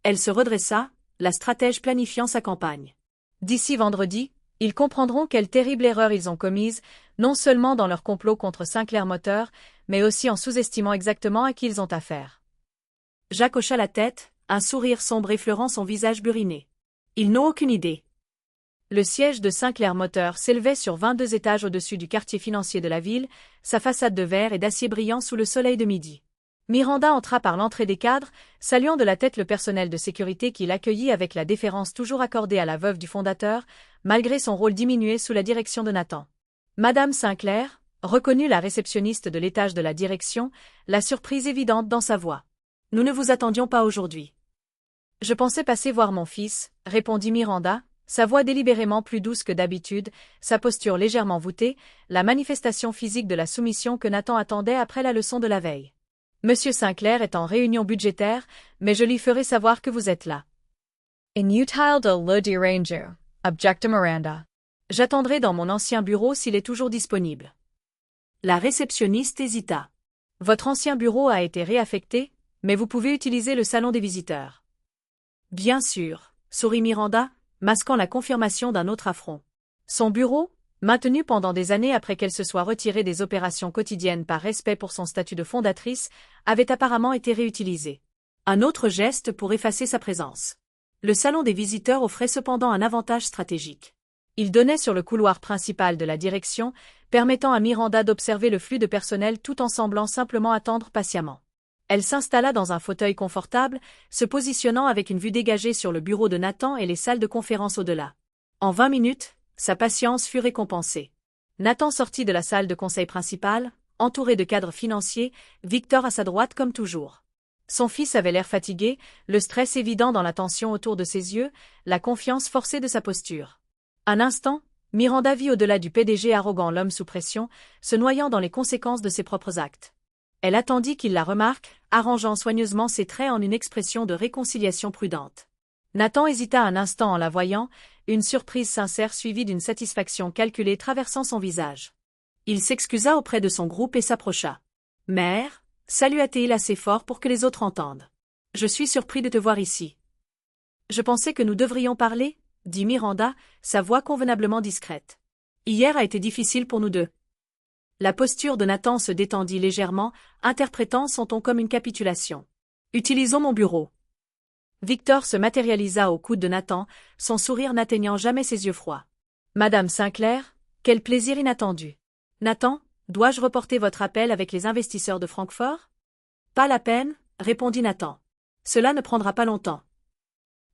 Elle se redressa, la stratège planifiant sa campagne. D'ici vendredi, ils comprendront quelle terrible erreur ils ont commise, non seulement dans leur complot contre Sinclair Moteur, mais aussi en sous-estimant exactement à qui ils ont affaire. Jacques hocha la tête, un sourire sombre effleurant son visage buriné. Ils n'ont aucune idée. Le siège de Sinclair Moteur s'élevait sur 22 étages au-dessus du quartier financier de la ville, sa façade de verre et d'acier brillant sous le soleil de midi. Miranda entra par l'entrée des cadres, saluant de la tête le personnel de sécurité qui l'accueillit avec la déférence toujours accordée à la veuve du fondateur, malgré son rôle diminué sous la direction de Nathan. Madame Sinclair, reconnut la réceptionniste de l'étage de la direction, la surprise évidente dans sa voix. « Nous ne vous attendions pas aujourd'hui. »« Je pensais passer voir mon fils, » répondit Miranda, sa voix délibérément plus douce que d'habitude, sa posture légèrement voûtée, la manifestation physique de la soumission que Nathan attendait après la leçon de la veille. Monsieur Sinclair est en réunion budgétaire, mais je lui ferai savoir que vous êtes là. Inutile de le déranger, objecta Miranda. J'attendrai dans mon ancien bureau s'il est toujours disponible. La réceptionniste hésita. Votre ancien bureau a été réaffecté, mais vous pouvez utiliser le salon des visiteurs. Bien sûr, sourit Miranda, masquant la confirmation d'un autre affront. Son bureau, maintenu pendant des années après qu'elle se soit retirée des opérations quotidiennes par respect pour son statut de fondatrice, avait apparemment été réutilisé. Un autre geste pour effacer sa présence. Le salon des visiteurs offrait cependant un avantage stratégique. Il donnait sur le couloir principal de la direction, permettant à Miranda d'observer le flux de personnel tout en semblant simplement attendre patiemment. Elle s'installa dans un fauteuil confortable, se positionnant avec une vue dégagée sur le bureau de Nathan et les salles de conférence au-delà. En 20 minutes, sa patience fut récompensée. Nathan sortit de la salle de conseil principale, entouré de cadres financiers, Victor à sa droite comme toujours. Son fils avait l'air fatigué, le stress évident dans la tension autour de ses yeux, la confiance forcée de sa posture. Un instant, Miranda vit au-delà du PDG arrogant l'homme sous pression, se noyant dans les conséquences de ses propres actes. Elle attendit qu'il la remarque, arrangeant soigneusement ses traits en une expression de réconciliation prudente. Nathan hésita un instant en la voyant, une surprise sincère suivie d'une satisfaction calculée traversant son visage. Il s'excusa auprès de son groupe et s'approcha. « Mère » salua-t-il assez fort pour que les autres entendent. « Je suis surpris de te voir ici. »« Je pensais que nous devrions parler » dit Miranda, sa voix convenablement discrète. « Hier a été difficile pour nous deux. » La posture de Nathan se détendit légèrement, interprétant son ton comme une capitulation. « Utilisons mon bureau. » Victor se matérialisa au coude de Nathan, son sourire n'atteignant jamais ses yeux froids. « Madame Sinclair, quel plaisir inattendu. Nathan, dois-je reporter votre appel avec les investisseurs de Francfort ?»« Pas la peine, » répondit Nathan. « Cela ne prendra pas longtemps. »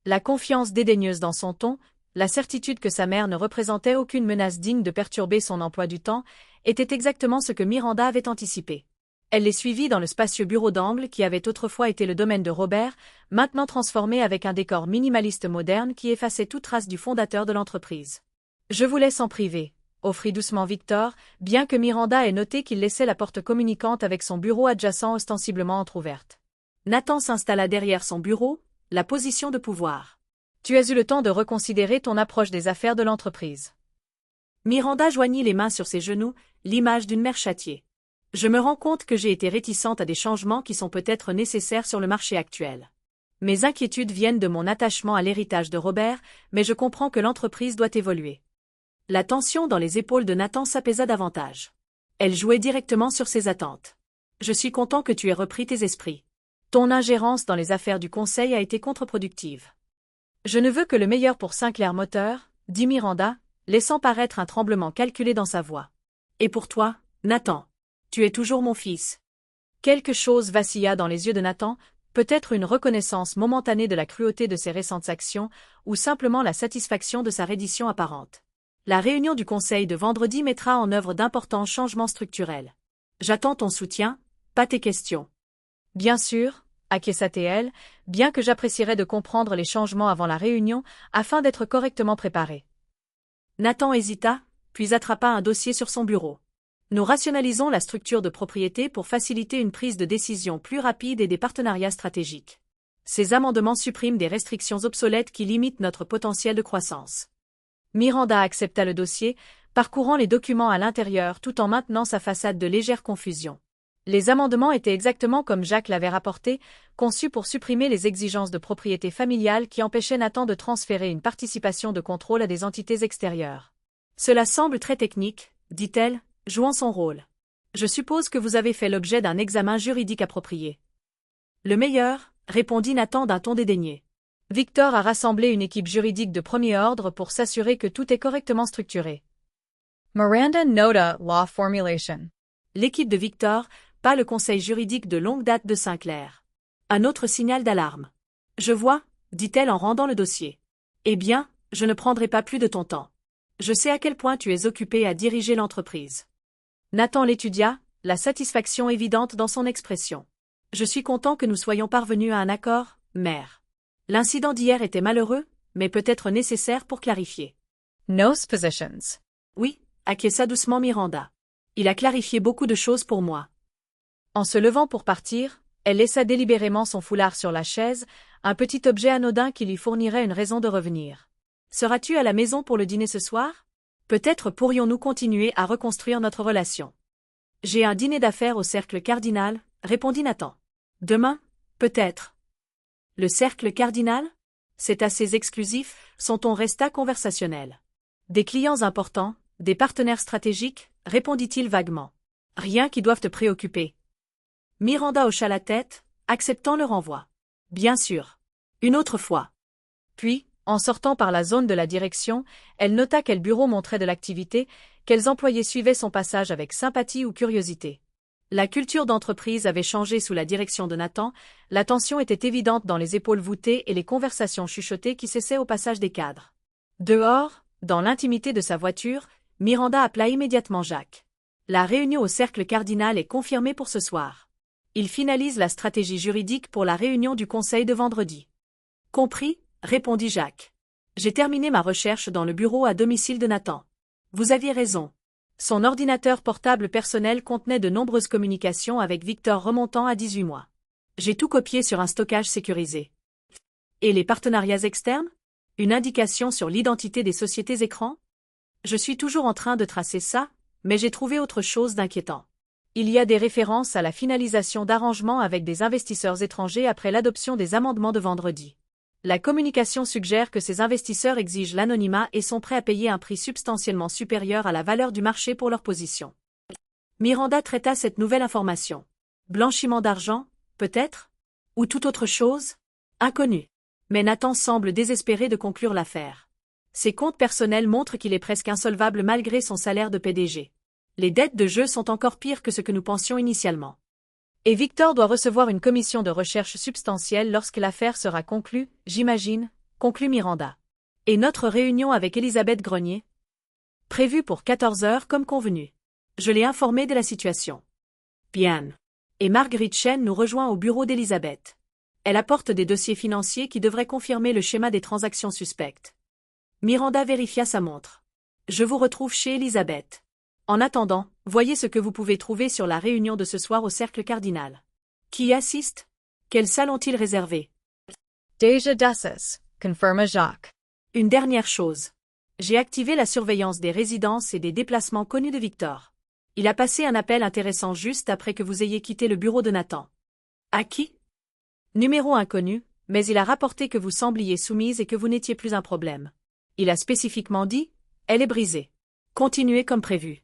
La confiance dédaigneuse dans son ton, la certitude que sa mère ne représentait aucune menace digne de perturber son emploi du temps, était exactement ce que Miranda avait anticipé. Elle les suivit dans le spacieux bureau d'angle qui avait autrefois été le domaine de Robert, maintenant transformé avec un décor minimaliste moderne qui effaçait toute trace du fondateur de l'entreprise. « Je vous laisse en privé », offrit doucement Victor, bien que Miranda ait noté qu'il laissait la porte communicante avec son bureau adjacent ostensiblement entr'ouverte. Nathan s'installa derrière son bureau, la position de pouvoir. « Tu as eu le temps de reconsidérer ton approche des affaires de l'entreprise. » Miranda joignit les mains sur ses genoux, l'image d'une mère châtiée. « Je me rends compte que j'ai été réticente à des changements qui sont peut-être nécessaires sur le marché actuel. Mes inquiétudes viennent de mon attachement à l'héritage de Robert, mais je comprends que l'entreprise doit évoluer. » La tension dans les épaules de Nathan s'apaisa davantage. Elle jouait directement sur ses attentes. « Je suis content que tu aies repris tes esprits. Ton ingérence dans les affaires du conseil a été contre-productive. »« Je ne veux que le meilleur pour Sinclair Moteur, » dit Miranda, laissant paraître un tremblement calculé dans sa voix. « Et pour toi, Nathan, tu es toujours mon fils. » Quelque chose vacilla dans les yeux de Nathan, peut-être une reconnaissance momentanée de la cruauté de ses récentes actions, ou simplement la satisfaction de sa reddition apparente. La réunion du conseil de vendredi mettra en œuvre d'importants changements structurels. J'attends ton soutien, pas tes questions. Bien sûr, acquiesça-t-elle, bien que j'apprécierais de comprendre les changements avant la réunion, afin d'être correctement préparé. Nathan hésita, puis attrapa un dossier sur son bureau. Nous rationalisons la structure de propriété pour faciliter une prise de décision plus rapide et des partenariats stratégiques. Ces amendements suppriment des restrictions obsolètes qui limitent notre potentiel de croissance. Miranda accepta le dossier, parcourant les documents à l'intérieur tout en maintenant sa façade de légère confusion. Les amendements étaient exactement comme Jacques l'avait rapporté, conçus pour supprimer les exigences de propriété familiale qui empêchaient Nathan de transférer une participation de contrôle à des entités extérieures. « Cela semble très technique, » dit-elle, jouant son rôle. « Je suppose que vous avez fait l'objet d'un examen juridique approprié. »« Le meilleur, » répondit Nathan d'un ton dédaigné. Victor a rassemblé une équipe juridique de premier ordre pour s'assurer que tout est correctement structuré. Miranda nota law formulation. L'équipe de Victor, pas le conseil juridique de longue date de Sinclair. Un autre signal d'alarme. Je vois, dit-elle en rendant le dossier. Eh bien, je ne prendrai pas plus de ton temps. Je sais à quel point tu es occupé à diriger l'entreprise. Nathan l'étudia, la satisfaction évidente dans son expression. Je suis content que nous soyons parvenus à un accord, mère. L'incident d'hier était malheureux, mais peut-être nécessaire pour clarifier. No suppositions. Oui, acquiesça doucement Miranda. Il a clarifié beaucoup de choses pour moi. En se levant pour partir, elle laissa délibérément son foulard sur la chaise, un petit objet anodin qui lui fournirait une raison de revenir. Seras-tu à la maison pour le dîner ce soir? Peut-être pourrions-nous continuer à reconstruire notre relation. J'ai un dîner d'affaires au Cercle Cardinal, répondit Nathan. Demain? Peut-être. Le Cercle Cardinal? C'est assez exclusif, son ton resta conversationnel. Des clients importants, des partenaires stratégiques, répondit-il vaguement. Rien qui doive te préoccuper. Miranda hocha la tête, acceptant le renvoi. Bien sûr. Une autre fois. Puis, en sortant par la zone de la direction, elle nota quel bureau montrait de l'activité, quels employés suivaient son passage avec sympathie ou curiosité. La culture d'entreprise avait changé sous la direction de Nathan, la tension était évidente dans les épaules voûtées et les conversations chuchotées qui cessaient au passage des cadres. Dehors, dans l'intimité de sa voiture, Miranda appela immédiatement Jacques. La réunion au Cercle Cardinal est confirmée pour ce soir. Il finalise la stratégie juridique pour la réunion du conseil de vendredi. Compris, répondit Jacques. J'ai terminé ma recherche dans le bureau à domicile de Nathan. Vous aviez raison. Son ordinateur portable personnel contenait de nombreuses communications avec Victor remontant à 18 mois. J'ai tout copié sur un stockage sécurisé. Et les partenariats externes? Une indication sur l'identité des sociétés écrans? Je suis toujours en train de tracer ça, mais j'ai trouvé autre chose d'inquiétant. Il y a des références à la finalisation d'arrangements avec des investisseurs étrangers après l'adoption des amendements de vendredi. La communication suggère que ces investisseurs exigent l'anonymat et sont prêts à payer un prix substantiellement supérieur à la valeur du marché pour leur position. Miranda traita cette nouvelle information. Blanchiment d'argent, peut-être? Ou toute autre chose? Inconnu. Mais Nathan semble désespéré de conclure l'affaire. Ses comptes personnels montrent qu'il est presque insolvable malgré son salaire de PDG. Les dettes de jeu sont encore pires que ce que nous pensions initialement. Et Victor doit recevoir une commission de recherche substantielle lorsque l'affaire sera conclue, j'imagine, conclut Miranda. Et notre réunion avec Elisabeth Grenier? Prévue pour 14 heures comme convenu. Je l'ai informée de la situation. Bien. Et Marguerite Chen nous rejoint au bureau d'Elisabeth. Elle apporte des dossiers financiers qui devraient confirmer le schéma des transactions suspectes. Miranda vérifia sa montre. Je vous retrouve chez Elisabeth. En attendant, voyez ce que vous pouvez trouver sur la réunion de ce soir au Cercle Cardinal. Qui y assiste? Quelle salle ont-ils réservé? Deja Dussus, confirma Jacques. Une dernière chose. J'ai activé la surveillance des résidences et des déplacements connus de Victor. Il a passé un appel intéressant juste après que vous ayez quitté le bureau de Nathan. À qui? Numéro inconnu, mais il a rapporté que vous sembliez soumise et que vous n'étiez plus un problème. Il a spécifiquement dit, elle est brisée. Continuez comme prévu.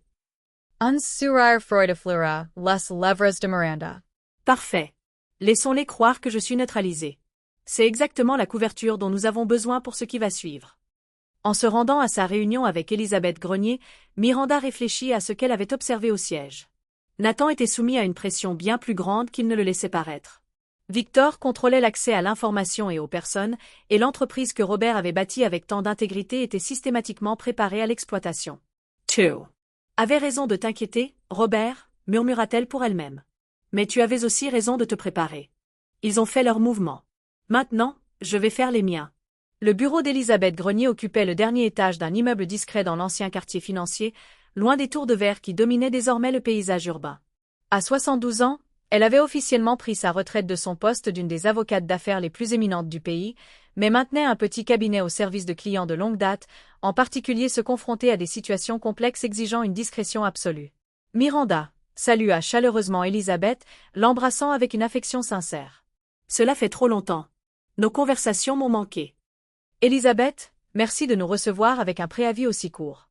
Uns surar Freudeflura, les lèvres de Miranda. Parfait. Laissons-les croire que je suis neutralisée. C'est exactement la couverture dont nous avons besoin pour ce qui va suivre. En se rendant à sa réunion avec Elisabeth Grenier, Miranda réfléchit à ce qu'elle avait observé au siège. Nathan était soumis à une pression bien plus grande qu'il ne le laissait paraître. Victor contrôlait l'accès à l'information et aux personnes, et l'entreprise que Robert avait bâtie avec tant d'intégrité était systématiquement préparée à l'exploitation. Tu avais raison de t'inquiéter, Robert, murmura-t-elle pour elle-même. Mais tu avais aussi raison de te préparer. Ils ont fait leur mouvement. Maintenant, je vais faire les miens. Le bureau d'Elisabeth Grenier occupait le dernier étage d'un immeuble discret dans l'ancien quartier financier, loin des tours de verre qui dominaient désormais le paysage urbain. À 72 ans, elle avait officiellement pris sa retraite de son poste d'une des avocates d'affaires les plus éminentes du pays, mais maintenait un petit cabinet au service de clients de longue date, en particulier se confronter à des situations complexes exigeant une discrétion absolue. Miranda salua chaleureusement Elisabeth, l'embrassant avec une affection sincère. Cela fait trop longtemps. Nos conversations m'ont manqué. Elisabeth, merci de nous recevoir avec un préavis aussi court.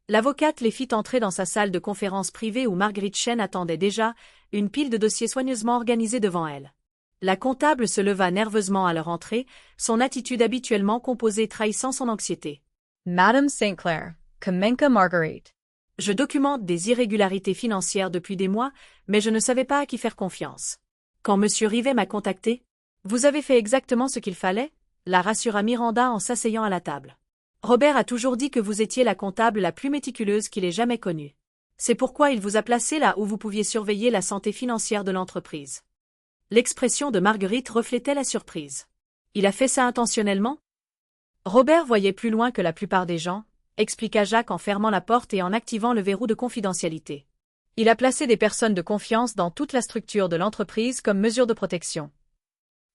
L'avocate les fit entrer dans sa salle de conférence privée où Marguerite Chen attendait déjà, une pile de dossiers soigneusement organisés devant elle. La comptable se leva nerveusement à leur entrée, son attitude habituellement composée trahissant son anxiété. Madame St. Clair, Kamenka Marguerite. Je documente des irrégularités financières depuis des mois, mais je ne savais pas à qui faire confiance. Quand Monsieur Rivet m'a contacté, vous avez fait exactement ce qu'il fallait, la rassura Miranda en s'asseyant à la table. Robert a toujours dit que vous étiez la comptable la plus méticuleuse qu'il ait jamais connue. C'est pourquoi il vous a placé là où vous pouviez surveiller la santé financière de l'entreprise. L'expression de Marguerite reflétait la surprise. Il a fait ça intentionnellement? Robert voyait plus loin que la plupart des gens, expliqua Jacques en fermant la porte et en activant le verrou de confidentialité. Il a placé des personnes de confiance dans toute la structure de l'entreprise comme mesure de protection.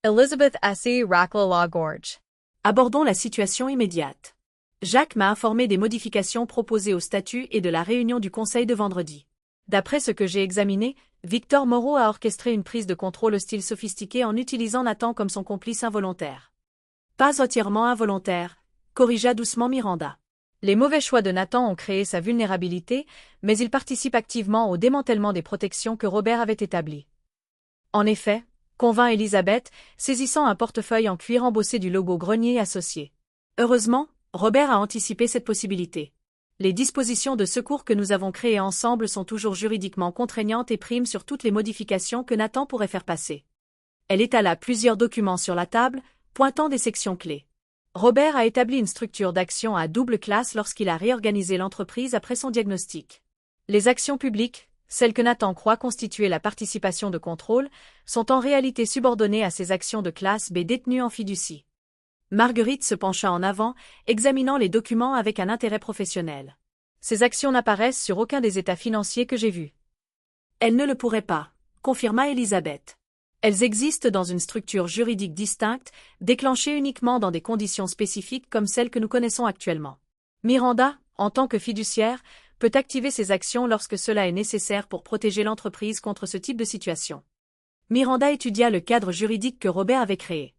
Elizabeth S.E. Racklelaw Gorge. Abordons la situation immédiate. Jacques m'a informé des modifications proposées au statut et de la réunion du conseil de vendredi. D'après ce que j'ai examiné, Victor Moreau a orchestré une prise de contrôle au style sophistiqué en utilisant Nathan comme son complice involontaire. Pas entièrement involontaire, corrigea doucement Miranda. Les mauvais choix de Nathan ont créé sa vulnérabilité, mais il participe activement au démantèlement des protections que Robert avait établies. En effet, convint Elisabeth, saisissant un portefeuille en cuir embossé du logo Grenier associé. Heureusement, Robert a anticipé cette possibilité. Les dispositions de secours que nous avons créées ensemble sont toujours juridiquement contraignantes et priment sur toutes les modifications que Nathan pourrait faire passer. Elle étala plusieurs documents sur la table, pointant des sections clés. Robert a établi une structure d'action à double classe lorsqu'il a réorganisé l'entreprise après son diagnostic. Les actions publiques, celles que Nathan croit constituer la participation de contrôle, sont en réalité subordonnées à ces actions de classe B détenues en fiducie. Marguerite se pencha en avant, examinant les documents avec un intérêt professionnel. Ces actions n'apparaissent sur aucun des états financiers que j'ai vus. Elles ne le pourraient pas, confirma Elisabeth. Elles existent dans une structure juridique distincte, déclenchée uniquement dans des conditions spécifiques comme celles que nous connaissons actuellement. Miranda, en tant que fiduciaire, peut activer ces actions lorsque cela est nécessaire pour protéger l'entreprise contre ce type de situation. Miranda étudia le cadre juridique que Robert avait créé.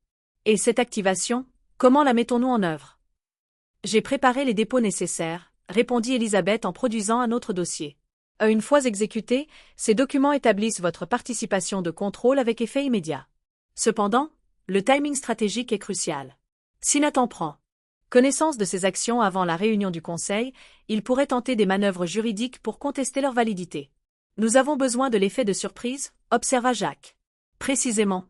Et cette activation, comment la mettons-nous en œuvre? J'ai préparé les dépôts nécessaires, répondit Elisabeth en produisant un autre dossier. Une fois exécutés, ces documents établissent votre participation de contrôle avec effet immédiat. Cependant, le timing stratégique est crucial. Si Nathan prend connaissance de ces actions avant la réunion du Conseil, il pourrait tenter des manœuvres juridiques pour contester leur validité. Nous avons besoin de l'effet de surprise, observa Jacques. Précisément.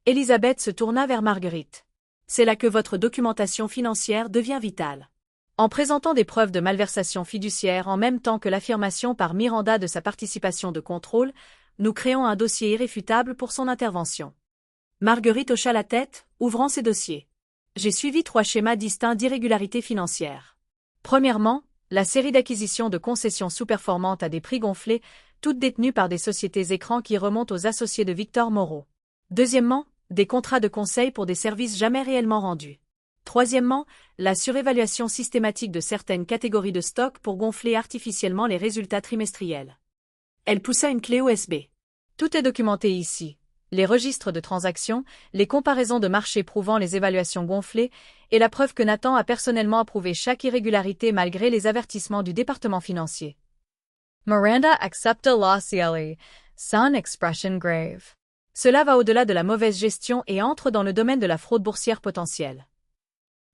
Elisabeth se tourna vers Marguerite. C'est là que votre documentation financière devient vitale. En présentant des preuves de malversation fiduciaire en même temps que l'affirmation par Miranda de sa participation de contrôle, nous créons un dossier irréfutable pour son intervention. Marguerite hocha la tête, ouvrant ses dossiers. J'ai suivi 3 schémas distincts d'irrégularité financière. Premièrement, la série d'acquisitions de concessions sous-performantes à des prix gonflés, toutes détenues par des sociétés écrans qui remontent aux associés de Victor Moreau. Deuxièmement, des contrats de conseil pour des services jamais réellement rendus. Troisièmement, la surévaluation systématique de certaines catégories de stocks pour gonfler artificiellement les résultats trimestriels. Elle poussa une clé USB. Tout est documenté ici. Les registres de transactions, les comparaisons de marché prouvant les évaluations gonflées, et la preuve que Nathan a personnellement approuvé chaque irrégularité malgré les avertissements du département financier. Miranda accepta la CLE, sans expression grave. Cela va au-delà de la mauvaise gestion et entre dans le domaine de la fraude boursière potentielle.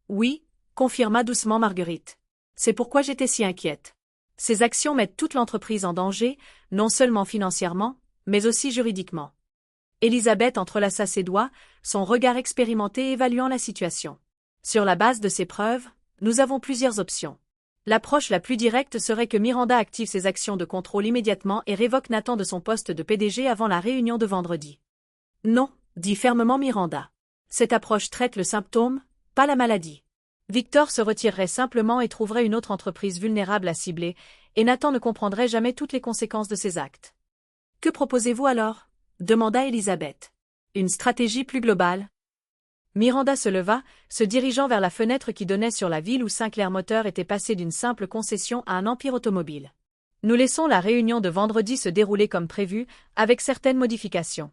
Oui, confirma doucement Marguerite. C'est pourquoi j'étais si inquiète. Ces actions mettent toute l'entreprise en danger, non seulement financièrement, mais aussi juridiquement. Elisabeth entrelaça ses doigts, son regard expérimenté évaluant la situation. Sur la base de ces preuves, nous avons plusieurs options. L'approche la plus directe serait que Miranda active ses actions de contrôle immédiatement et révoque Nathan de son poste de PDG avant la réunion de vendredi. Non, dit fermement Miranda. Cette approche traite le symptôme, pas la maladie. Victor se retirerait simplement et trouverait une autre entreprise vulnérable à cibler, et Nathan ne comprendrait jamais toutes les conséquences de ses actes. Que proposez-vous alors? Demanda Elisabeth. Une stratégie plus globale? Miranda se leva, se dirigeant vers la fenêtre qui donnait sur la ville où Sinclair Moteur était passé d'une simple concession à un empire automobile. Nous laissons la réunion de vendredi se dérouler comme prévu, avec certaines modifications.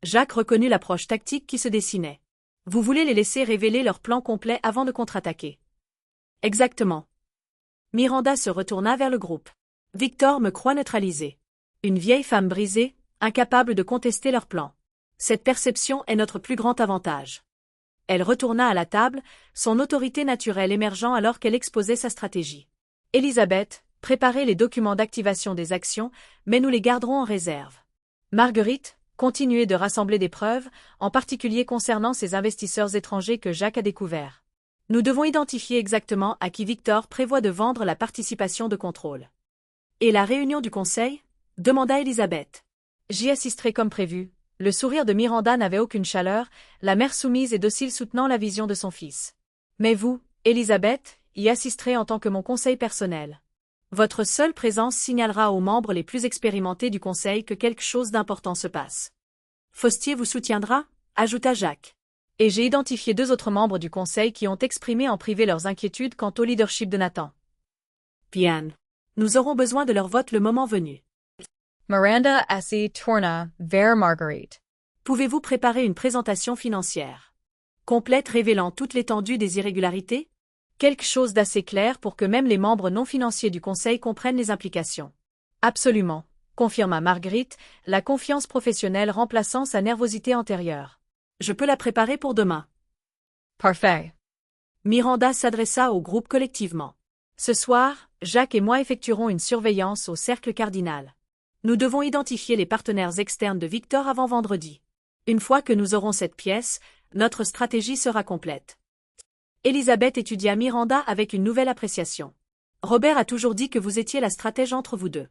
Jacques reconnut l'approche tactique qui se dessinait. Vous voulez les laisser révéler leur plan complet avant de contre-attaquer. Exactement. Miranda se retourna vers le groupe. Victor me croit neutralisé. Une vieille femme brisée, incapable de contester leur plan. Cette perception est notre plus grand avantage. Elle retourna à la table, son autorité naturelle émergeant alors qu'elle exposait sa stratégie. Elisabeth, préparez les documents d'activation des actions, mais nous les garderons en réserve. Marguerite, continuez de rassembler des preuves, en particulier concernant ces investisseurs étrangers que Jacques a découverts. Nous devons identifier exactement à qui Victor prévoit de vendre la participation de contrôle. Et la réunion du conseil? Demanda Elisabeth. J'y assisterai comme prévu. Le sourire de Miranda n'avait aucune chaleur, la mère soumise et docile soutenant la vision de son fils. Mais vous, Elisabeth, y assisterez en tant que mon conseil personnel. Votre seule présence signalera aux membres les plus expérimentés du conseil que quelque chose d'important se passe. Faustier vous soutiendra? Ajouta Jacques. Et j'ai identifié 2 autres membres du conseil qui ont exprimé en privé leurs inquiétudes quant au leadership de Nathan. Bien. Nous aurons besoin de leur vote le moment venu. Miranda Essie Torna, vers Marguerite. Pouvez-vous préparer une présentation financière complète révélant toute l'étendue des irrégularités? Quelque chose d'assez clair pour que même les membres non financiers du conseil comprennent les implications. Absolument, confirma Marguerite, la confiance professionnelle remplaçant sa nervosité antérieure. Je peux la préparer pour demain. Parfait. Miranda s'adressa au groupe collectivement. Ce soir, Jacques et moi effectuerons une surveillance au cercle cardinal. Nous devons identifier les partenaires externes de Victor avant vendredi. Une fois que nous aurons cette pièce, notre stratégie sera complète. Elisabeth étudia Miranda avec une nouvelle appréciation. Robert a toujours dit que vous étiez la stratège entre vous deux.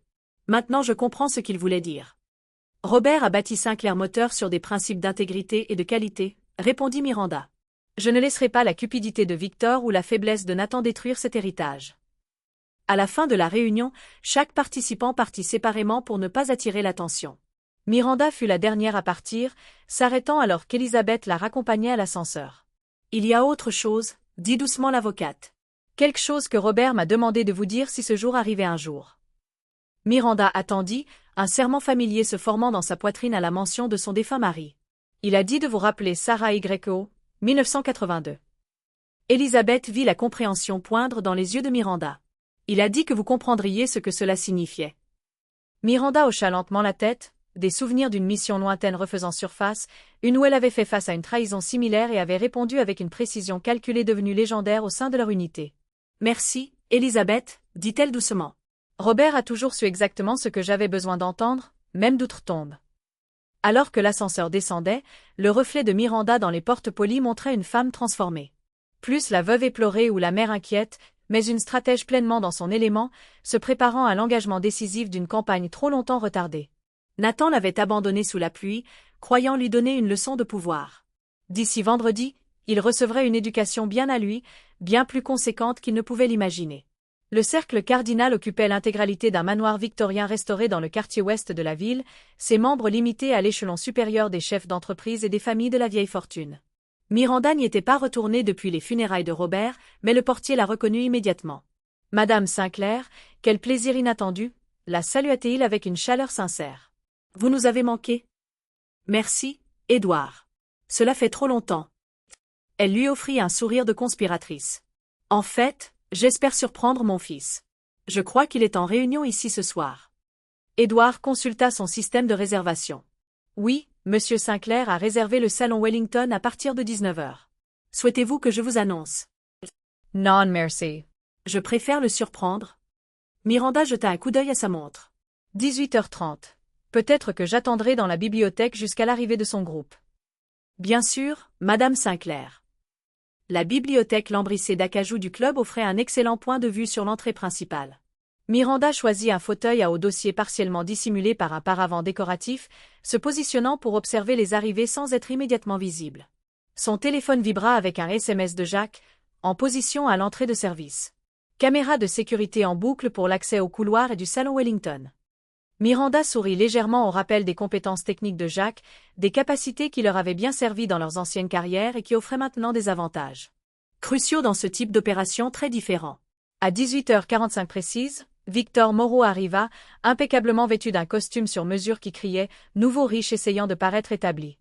Maintenant je comprends ce qu'il voulait dire. Robert a bâti Sinclair Moteur sur des principes d'intégrité et de qualité, répondit Miranda. Je ne laisserai pas la cupidité de Victor ou la faiblesse de Nathan détruire cet héritage. À la fin de la réunion, chaque participant partit séparément pour ne pas attirer l'attention. Miranda fut la dernière à partir, s'arrêtant alors qu'Elisabeth la raccompagnait à l'ascenseur. Il y a autre chose, dit doucement l'avocate. Quelque chose que Robert m'a demandé de vous dire si ce jour arrivait un jour. Miranda attendit, un serrement familier se formant dans sa poitrine à la mention de son défunt mari. Il a dit de vous rappeler Sarah Y.O., 1982. Elisabeth vit la compréhension poindre dans les yeux de Miranda. Il a dit que vous comprendriez ce que cela signifiait. Miranda hocha lentement la tête, des souvenirs d'une mission lointaine refaisant surface, une où elle avait fait face à une trahison similaire et avait répondu avec une précision calculée devenue légendaire au sein de leur unité. Merci, Elisabeth, dit-elle doucement. Robert a toujours su exactement ce que j'avais besoin d'entendre, même d'outre-tombe. Alors que l'ascenseur descendait, le reflet de Miranda dans les portes polies montrait une femme transformée. Plus la veuve éplorée ou la mère inquiète, mais une stratège pleinement dans son élément, se préparant à l'engagement décisif d'une campagne trop longtemps retardée. Nathan l'avait abandonné sous la pluie, croyant lui donner une leçon de pouvoir. D'ici vendredi, il recevrait une éducation bien à lui, bien plus conséquente qu'il ne pouvait l'imaginer. Le cercle cardinal occupait l'intégralité d'un manoir victorien restauré dans le quartier ouest de la ville, ses membres limités à l'échelon supérieur des chefs d'entreprise et des familles de la vieille fortune. Miranda n'y était pas retournée depuis les funérailles de Robert, mais le portier la reconnut immédiatement. Madame Sinclair, quel plaisir inattendu, la salua-t-il avec une chaleur sincère. Vous nous avez manqué. Merci, Édouard. Cela fait trop longtemps. Elle lui offrit un sourire de conspiratrice. En fait, j'espère surprendre mon fils. Je crois qu'il est en réunion ici ce soir. Édouard consulta son système de réservation. Oui, Monsieur Sinclair a réservé le salon Wellington à partir de 19h. Souhaitez-vous que je vous annonce? Non merci. Je préfère le surprendre. Miranda jeta un coup d'œil à sa montre. 18h30. Peut-être que j'attendrai dans la bibliothèque jusqu'à l'arrivée de son groupe. Bien sûr, Madame Sinclair. La bibliothèque lambrissée d'acajou du club offrait un excellent point de vue sur l'entrée principale. Miranda choisit un fauteuil à haut dossier partiellement dissimulé par un paravent décoratif, se positionnant pour observer les arrivées sans être immédiatement visible. Son téléphone vibra avec un SMS de Jacques, en position à l'entrée de service. Caméra de sécurité en boucle pour l'accès au couloir et du salon Wellington. Miranda sourit légèrement au rappel des compétences techniques de Jacques, des capacités qui leur avaient bien servi dans leurs anciennes carrières et qui offraient maintenant des avantages cruciaux dans ce type d'opération très différent. À 18h45 précise, Victor Moreau arriva, impeccablement vêtu d'un costume sur mesure qui criait « Nouveau riche essayant de paraître établi ».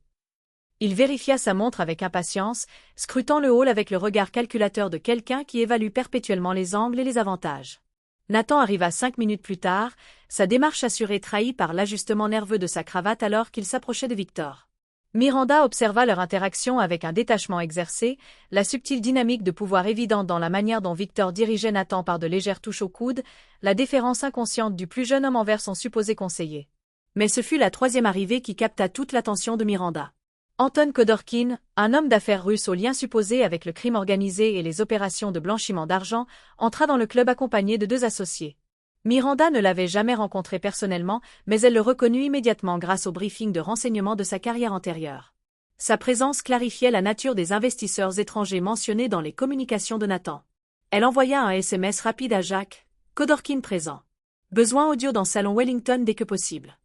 Il vérifia sa montre avec impatience, scrutant le hall avec le regard calculateur de quelqu'un qui évalue perpétuellement les angles et les avantages. Nathan arriva 5 minutes plus tard, sa démarche assurée trahie par l'ajustement nerveux de sa cravate alors qu'il s'approchait de Victor. Miranda observa leur interaction avec un détachement exercé, la subtile dynamique de pouvoir évidente dans la manière dont Victor dirigeait Nathan par de légères touches au coude, la déférence inconsciente du plus jeune homme envers son supposé conseiller. Mais ce fut la troisième arrivée qui capta toute l'attention de Miranda. Anton Khodorkin, un homme d'affaires russe aux liens supposés avec le crime organisé et les opérations de blanchiment d'argent, entra dans le club accompagné de 2 associés. Miranda ne l'avait jamais rencontré personnellement, mais elle le reconnut immédiatement grâce au briefing de renseignement de sa carrière antérieure. Sa présence clarifiait la nature des investisseurs étrangers mentionnés dans les communications de Nathan. Elle envoya un SMS rapide à Jacques, Khodorkin présent. Besoin audio dans salon Wellington dès que possible.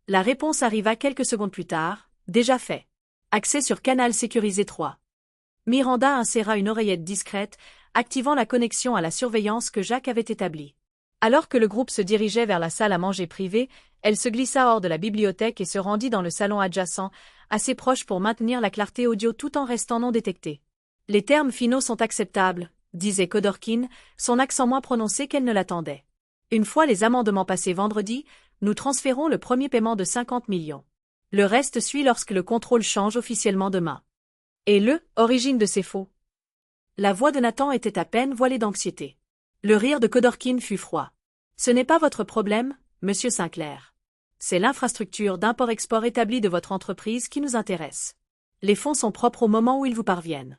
La réponse arriva quelques secondes plus tard, déjà fait. Accès sur canal sécurisé 3. Miranda inséra une oreillette discrète, activant la connexion à la surveillance que Jacques avait établie. Alors que le groupe se dirigeait vers la salle à manger privée, elle se glissa hors de la bibliothèque et se rendit dans le salon adjacent, assez proche pour maintenir la clarté audio tout en restant non détectée. Les termes finaux sont acceptables, disait Khodorkin, son accent moins prononcé qu'elle ne l'attendait. Une fois les amendements passés vendredi, nous transférons le premier paiement de 50 millions. Le reste suit lorsque le contrôle change officiellement demain. Et origine de ces faux. La voix de Nathan était à peine voilée d'anxiété. Le rire de Khodorkin fut froid. Ce n'est pas votre problème, monsieur Sinclair. C'est l'infrastructure d'import-export établie de votre entreprise qui nous intéresse. Les fonds sont propres au moment où ils vous parviennent.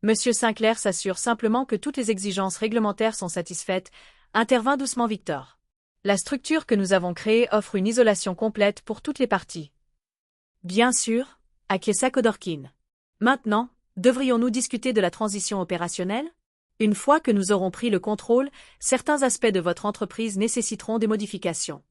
Monsieur Sinclair s'assure simplement que toutes les exigences réglementaires sont satisfaites, intervint doucement Victor. La structure que nous avons créée offre une isolation complète pour toutes les parties. Bien sûr, acquiesça Khodorkin. Maintenant, devrions-nous discuter de la transition opérationnelle? Une fois que nous aurons pris le contrôle, certains aspects de votre entreprise nécessiteront des modifications.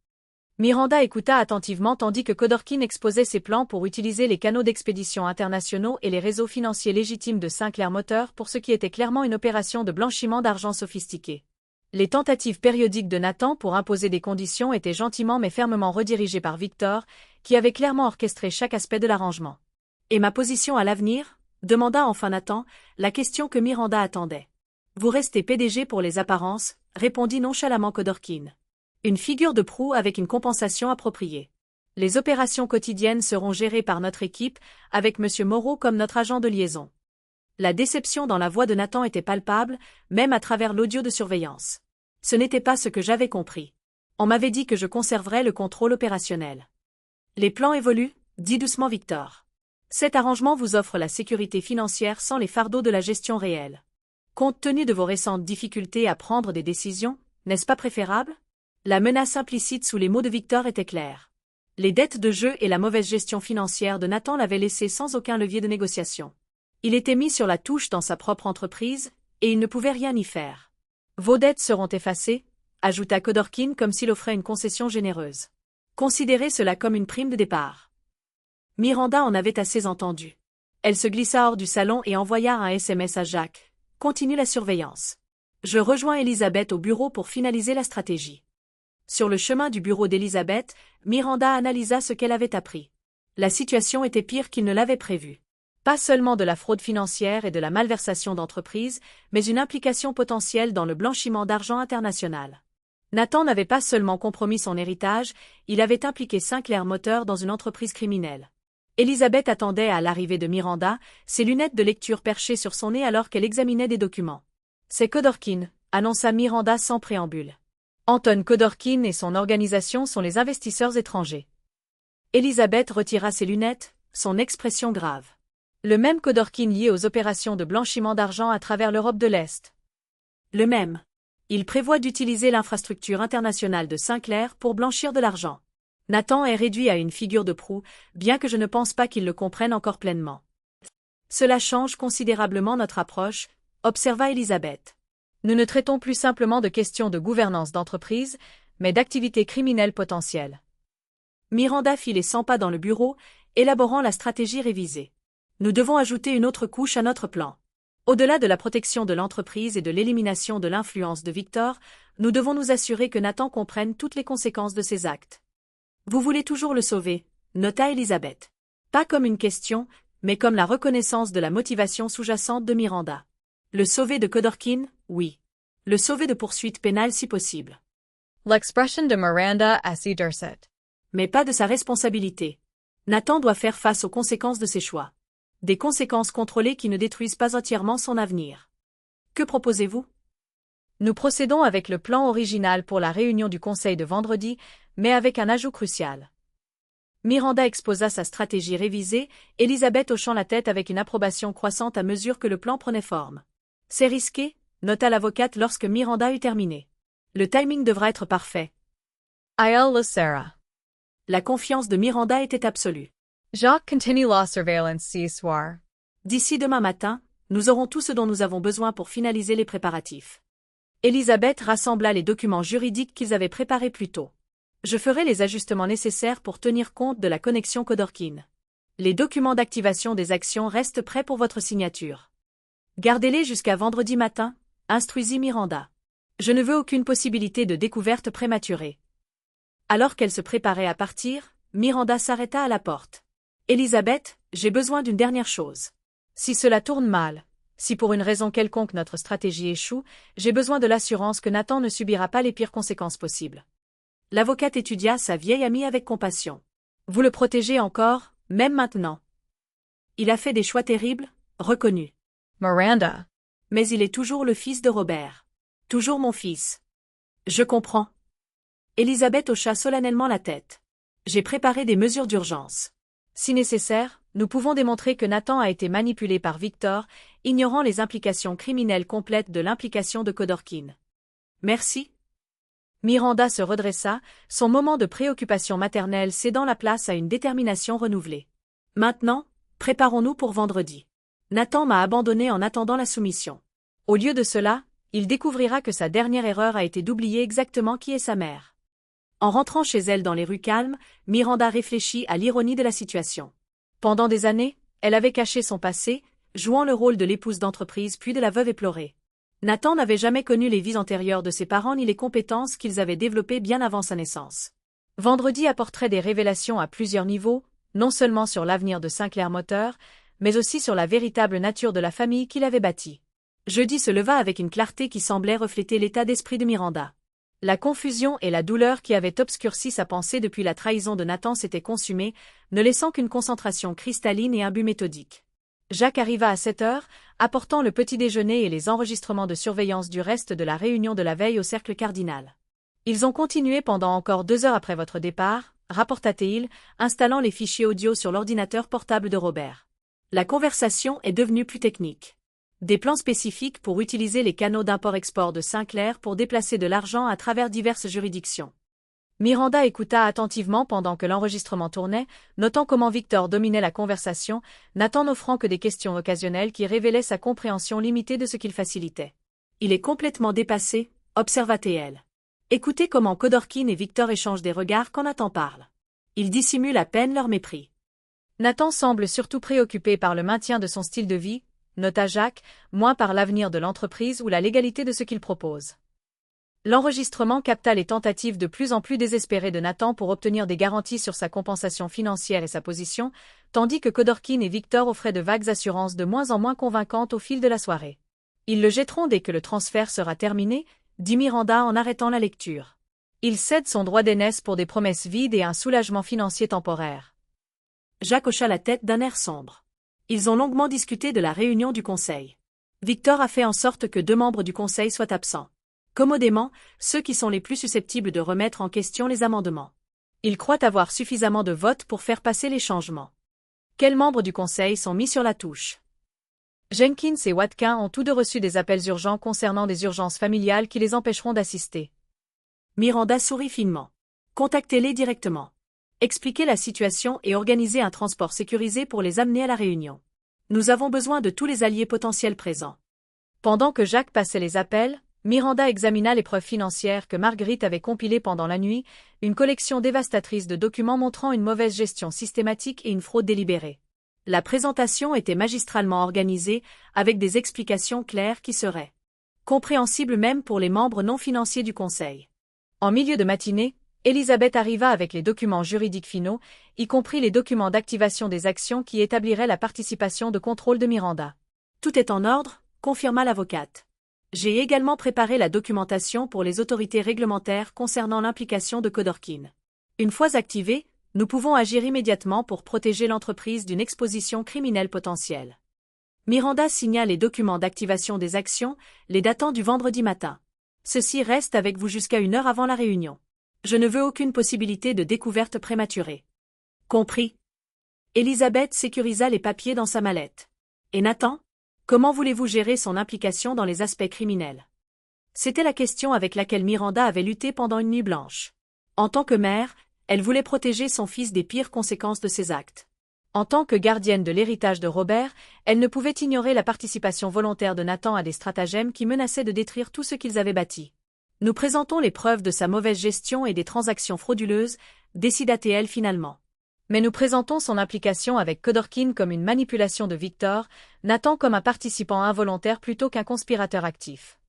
Miranda écouta attentivement tandis que Khodorkin exposait ses plans pour utiliser les canaux d'expédition internationaux et les réseaux financiers légitimes de Sinclair Motors pour ce qui était clairement une opération de blanchiment d'argent sophistiquée. Les tentatives périodiques de Nathan pour imposer des conditions étaient gentiment mais fermement redirigées par Victor, qui avait clairement orchestré chaque aspect de l'arrangement. « Et ma position à l'avenir ?» demanda enfin Nathan, la question que Miranda attendait. « Vous restez PDG pour les apparences », répondit nonchalamment Khodorkin. « Une figure de proue avec une compensation appropriée. Les opérations quotidiennes seront gérées par notre équipe, avec M. Moreau comme notre agent de liaison. » La déception dans la voix de Nathan était palpable, même à travers l'audio de surveillance. Ce n'était pas ce que j'avais compris. On m'avait dit que je conserverais le contrôle opérationnel. Les plans évoluent, dit doucement Victor. Cet arrangement vous offre la sécurité financière sans les fardeaux de la gestion réelle. Compte tenu de vos récentes difficultés à prendre des décisions, n'est-ce pas préférable? La menace implicite sous les mots de Victor était claire. Les dettes de jeu et la mauvaise gestion financière de Nathan l'avaient laissé sans aucun levier de négociation. Il était mis sur la touche dans sa propre entreprise, et il ne pouvait rien y faire. Vos dettes seront effacées, ajouta Khodorkin comme s'il offrait une concession généreuse. Considérez cela comme une prime de départ. Miranda en avait assez entendu. Elle se glissa hors du salon et envoya un SMS à Jacques. Continue la surveillance. Je rejoins Elisabeth au bureau pour finaliser la stratégie. Sur le chemin du bureau d'Elisabeth, Miranda analysa ce qu'elle avait appris. La situation était pire qu'il ne l'avait prévu. Pas seulement de la fraude financière et de la malversation d'entreprise, mais une implication potentielle dans le blanchiment d'argent international. Nathan n'avait pas seulement compromis son héritage, il avait impliqué Sinclair Motors dans une entreprise criminelle. Elisabeth attendait à l'arrivée de Miranda, ses lunettes de lecture perchées sur son nez alors qu'elle examinait des documents. « C'est Khodorkin », annonça Miranda sans préambule. Anton Khodorkin et son organisation sont les investisseurs étrangers. Elisabeth retira ses lunettes, son expression grave. Le même Khodorkin lié aux opérations de blanchiment d'argent à travers l'Europe de l'Est. Le même. Il prévoit d'utiliser l'infrastructure internationale de Sinclair pour blanchir de l'argent. Nathan est réduit à une figure de proue, bien que je ne pense pas qu'il le comprenne encore pleinement. Cela change considérablement notre approche, observa Elisabeth. Nous ne traitons plus simplement de questions de gouvernance d'entreprise, mais d'activités criminelles potentielles. Miranda fit les 100 pas dans le bureau, élaborant la stratégie révisée. Nous devons ajouter une autre couche à notre plan. Au-delà de la protection de l'entreprise et de l'élimination de l'influence de Victor, nous devons nous assurer que Nathan comprenne toutes les conséquences de ses actes. Vous voulez toujours le sauver, nota Elisabeth. Pas comme une question, mais comme la reconnaissance de la motivation sous-jacente de Miranda. Le sauver de Khodorkin, oui. Le sauver de poursuites pénales si possible. L'expression de Miranda así Dorset. Mais pas de sa responsabilité. Nathan doit faire face aux conséquences de ses choix. Des conséquences contrôlées qui ne détruisent pas entièrement son avenir. Que proposez-vous? Nous procédons avec le plan original pour la réunion du Conseil de vendredi, mais avec un ajout crucial. Miranda exposa sa stratégie révisée, Elisabeth hochant la tête avec une approbation croissante à mesure que le plan prenait forme. C'est risqué, nota l'avocate lorsque Miranda eut terminé. Le timing devra être parfait. Ayala Sarah. La confiance de Miranda était absolue. Jacques continue la surveillance ce soir. D'ici demain matin, nous aurons tout ce dont nous avons besoin pour finaliser les préparatifs. Elisabeth rassembla les documents juridiques qu'ils avaient préparés plus tôt. Je ferai les ajustements nécessaires pour tenir compte de la connexion Codorkin. Les documents d'activation des actions restent prêts pour votre signature. Gardez-les jusqu'à vendredi matin, instruisit Miranda. Je ne veux aucune possibilité de découverte prématurée. Alors qu'elle se préparait à partir, Miranda s'arrêta à la porte. Elisabeth, j'ai besoin d'une dernière chose. Si cela tourne mal, si pour une raison quelconque notre stratégie échoue, j'ai besoin de l'assurance que Nathan ne subira pas les pires conséquences possibles. L'avocate étudia sa vieille amie avec compassion. Vous le protégez encore, même maintenant. Il a fait des choix terribles, reconnus. Miranda. Mais il est toujours le fils de Robert. Toujours mon fils. Je comprends. Elisabeth hocha solennellement la tête. J'ai préparé des mesures d'urgence. Si nécessaire, nous pouvons démontrer que Nathan a été manipulé par Victor, ignorant les implications criminelles complètes de l'implication de Codorkin. Merci. Miranda se redressa, son moment de préoccupation maternelle cédant la place à une détermination renouvelée. Maintenant, préparons-nous pour vendredi. Nathan m'a abandonné en attendant la soumission. Au lieu de cela, il découvrira que sa dernière erreur a été d'oublier exactement qui est sa mère. En rentrant chez elle dans les rues calmes, Miranda réfléchit à l'ironie de la situation. Pendant des années, elle avait caché son passé, jouant le rôle de l'épouse d'entreprise puis de la veuve éplorée. Nathan n'avait jamais connu les vies antérieures de ses parents ni les compétences qu'ils avaient développées bien avant sa naissance. Vendredi apporterait des révélations à plusieurs niveaux, non seulement sur l'avenir de Sinclair Moteur, mais aussi sur la véritable nature de la famille qu'il avait bâtie. Jeudi se leva avec une clarté qui semblait refléter l'état d'esprit de Miranda. La confusion et la douleur qui avaient obscurci sa pensée depuis la trahison de Nathan s'étaient consumées, ne laissant qu'une concentration cristalline et un but méthodique. Jacques arriva à 7 heures, apportant le petit déjeuner et les enregistrements de surveillance du reste de la réunion de la veille au cercle cardinal. Ils ont continué pendant encore 2 heures après votre départ, rapporta-t-il, installant les fichiers audio sur l'ordinateur portable de Robert. La conversation est devenue plus technique. Des plans spécifiques pour utiliser les canaux d'import-export de Sinclair pour déplacer de l'argent à travers diverses juridictions. Miranda écouta attentivement pendant que l'enregistrement tournait, notant comment Victor dominait la conversation, Nathan n'offrant que des questions occasionnelles qui révélaient sa compréhension limitée de ce qu'il facilitait. Il est complètement dépassé, observa-t-elle. Écoutez comment Codorkin et Victor échangent des regards quand Nathan parle. Ils dissimulent à peine leur mépris. Nathan semble surtout préoccupé par le maintien de son style de vie, nota Jacques, moins par l'avenir de l'entreprise ou la légalité de ce qu'il propose. L'enregistrement capta les tentatives de plus en plus désespérées de Nathan pour obtenir des garanties sur sa compensation financière et sa position, tandis que Codorkin et Victor offraient de vagues assurances de moins en moins convaincantes au fil de la soirée. Ils le jetteront dès que le transfert sera terminé, dit Miranda en arrêtant la lecture. Il cède son droit d'aînesse pour des promesses vides et un soulagement financier temporaire. Jacques hocha la tête d'un air sombre. Ils ont longuement discuté de la réunion du conseil. Victor a fait en sorte que 2 membres du conseil soient absents. Commodément, ceux qui sont les plus susceptibles de remettre en question les amendements. Il croit avoir suffisamment de votes pour faire passer les changements. Quels membres du conseil sont mis sur la touche? Jenkins et Watkin ont tous deux reçu des appels urgents concernant des urgences familiales qui les empêcheront d'assister. Miranda sourit finement. Contactez-les directement. Expliquez la situation et organisez un transport sécurisé pour les amener à la réunion. Nous avons besoin de tous les alliés potentiels présents. Pendant que Jacques passait les appels, Miranda examina les preuves financières que Marguerite avait compilées pendant la nuit, une collection dévastatrice de documents montrant une mauvaise gestion systématique et une fraude délibérée. La présentation était magistralement organisée, avec des explications claires qui seraient compréhensibles même pour les membres non financiers du Conseil. En milieu de matinée, Elisabeth arriva avec les documents juridiques finaux, y compris les documents d'activation des actions qui établiraient la participation de contrôle de Miranda. Tout est en ordre, confirma l'avocate. J'ai également préparé la documentation pour les autorités réglementaires concernant l'implication de Codorkin. Une fois activée, nous pouvons agir immédiatement pour protéger l'entreprise d'une exposition criminelle potentielle. Miranda signa les documents d'activation des actions, les datant du vendredi matin. Ceci reste avec vous jusqu'à 1 heure avant la réunion. Je ne veux aucune possibilité de découverte prématurée. Compris. Elisabeth sécurisa les papiers dans sa mallette. Et Nathan? Comment voulez-vous gérer son implication dans les aspects criminels? C'était la question avec laquelle Miranda avait lutté pendant une nuit blanche. En tant que mère, elle voulait protéger son fils des pires conséquences de ses actes. En tant que gardienne de l'héritage de Robert, elle ne pouvait ignorer la participation volontaire de Nathan à des stratagèmes qui menaçaient de détruire tout ce qu'ils avaient bâti. Nous présentons les preuves de sa mauvaise gestion et des transactions frauduleuses, décida-t-elle finalement. Mais nous présentons son implication avec Khodorkin comme une manipulation de Victor, Nathan comme un participant involontaire plutôt qu'un conspirateur actif.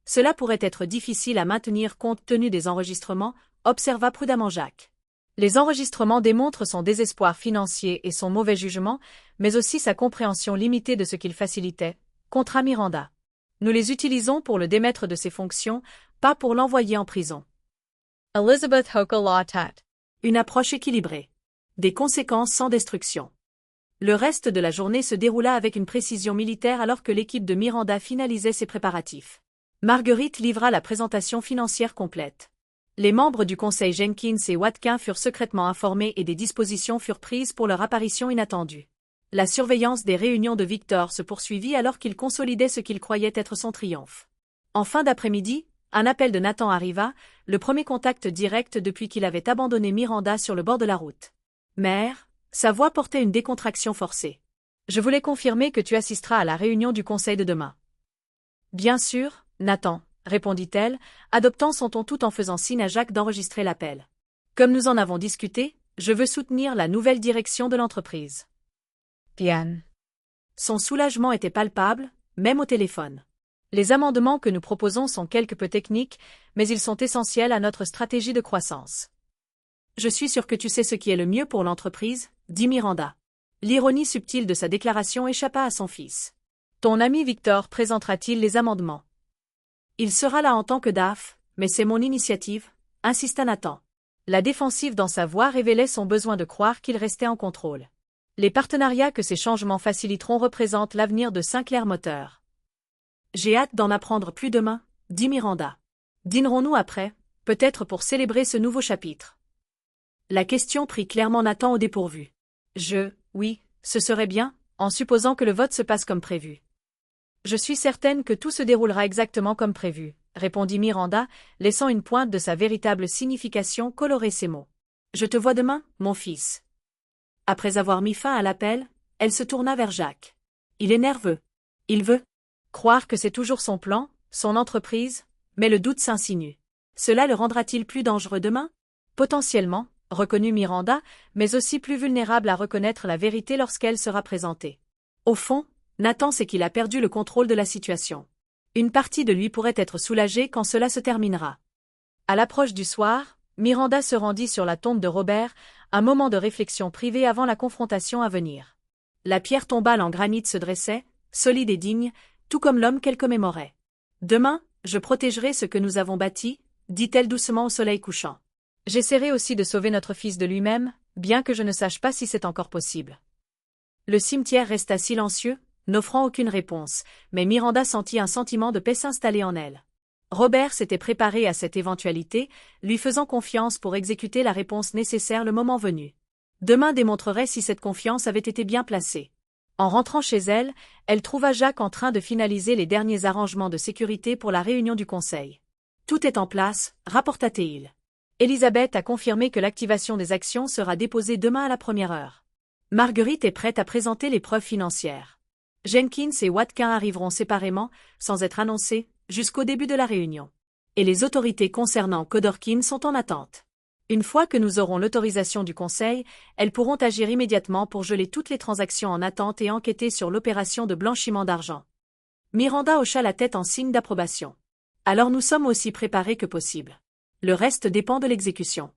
Cela pourrait être difficile à maintenir compte tenu des enregistrements, observa prudemment Jacques. Les enregistrements démontrent son désespoir financier et son mauvais jugement, mais aussi sa compréhension limitée de ce qu'il facilitait, contra Miranda. Nous les utilisons pour le démettre de ses fonctions, pas pour l'envoyer en prison. Elizabeth Hochelagat. Une approche équilibrée. Des conséquences sans destruction. Le reste de la journée se déroula avec une précision militaire alors que l'équipe de Miranda finalisait ses préparatifs. Marguerite livra la présentation financière complète. Les membres du conseil Jenkins et Watkin furent secrètement informés et des dispositions furent prises pour leur apparition inattendue. La surveillance des réunions de Victor se poursuivit alors qu'il consolidait ce qu'il croyait être son triomphe. En fin d'après-midi, un appel de Nathan arriva, le premier contact direct depuis qu'il avait abandonné Miranda sur le bord de la route. « Mère », sa voix portait une décontraction forcée. « Je voulais confirmer que tu assisteras à la réunion du conseil de demain. »« Bien sûr, Nathan », répondit-elle, adoptant son ton tout en faisant signe à Jacques d'enregistrer l'appel. « Comme nous en avons discuté, je veux soutenir la nouvelle direction de l'entreprise. » Bien. Son soulagement était palpable, même au téléphone. Les amendements que nous proposons sont quelque peu techniques, mais ils sont essentiels à notre stratégie de croissance. Je suis sûr que tu sais ce qui est le mieux pour l'entreprise, dit Miranda. L'ironie subtile de sa déclaration échappa à son fils. Ton ami Victor présentera-t-il les amendements? Il sera là en tant que DAF, mais c'est mon initiative, insista Nathan. La défensive dans sa voix révélait son besoin de croire qu'il restait en contrôle. Les partenariats que ces changements faciliteront représentent l'avenir de Sinclair Moteur. J'ai hâte d'en apprendre plus demain, dit Miranda. Dînerons-nous après, peut-être pour célébrer ce nouveau chapitre? La question prit clairement Nathan au dépourvu. Oui, ce serait bien, en supposant que le vote se passe comme prévu. Je suis certaine que tout se déroulera exactement comme prévu, répondit Miranda, laissant une pointe de sa véritable signification colorer ses mots. Je te vois demain, mon fils. Après avoir mis fin à l'appel, elle se tourna vers Jacques. Il est nerveux. Il veut croire que c'est toujours son plan, son entreprise, mais le doute s'insinue. Cela le rendra-t-il plus dangereux demain? Potentiellement, reconnut Miranda, mais aussi plus vulnérable à reconnaître la vérité lorsqu'elle sera présentée. Au fond, Nathan sait qu'il a perdu le contrôle de la situation. Une partie de lui pourrait être soulagée quand cela se terminera. À l'approche du soir, Miranda se rendit sur la tombe de Robert, un moment de réflexion privée avant la confrontation à venir. La pierre tombale en granit se dressait, solide et digne, tout comme l'homme qu'elle commémorait. « Demain, je protégerai ce que nous avons bâti », dit-elle doucement au soleil couchant. « J'essaierai aussi de sauver notre fils de lui-même, bien que je ne sache pas si c'est encore possible. » Le cimetière resta silencieux, n'offrant aucune réponse, mais Miranda sentit un sentiment de paix s'installer en elle. Robert s'était préparé à cette éventualité, lui faisant confiance pour exécuter la réponse nécessaire le moment venu. Demain démontrerait si cette confiance avait été bien placée. En rentrant chez elle, elle trouva Jacques en train de finaliser les derniers arrangements de sécurité pour la réunion du conseil. « Tout est en place », rapporta-t-il. Elisabeth a confirmé que l'activation des actions sera déposée demain à la 1e heure. Marguerite est prête à présenter les preuves financières. Jenkins et Watkin arriveront séparément, sans être annoncés, jusqu'au début de la réunion. Et les autorités concernant Khodorkin sont en attente. Une fois que nous aurons l'autorisation du Conseil, elles pourront agir immédiatement pour geler toutes les transactions en attente et enquêter sur l'opération de blanchiment d'argent. Miranda hocha la tête en signe d'approbation. Alors nous sommes aussi préparés que possible. Le reste dépend de l'exécution.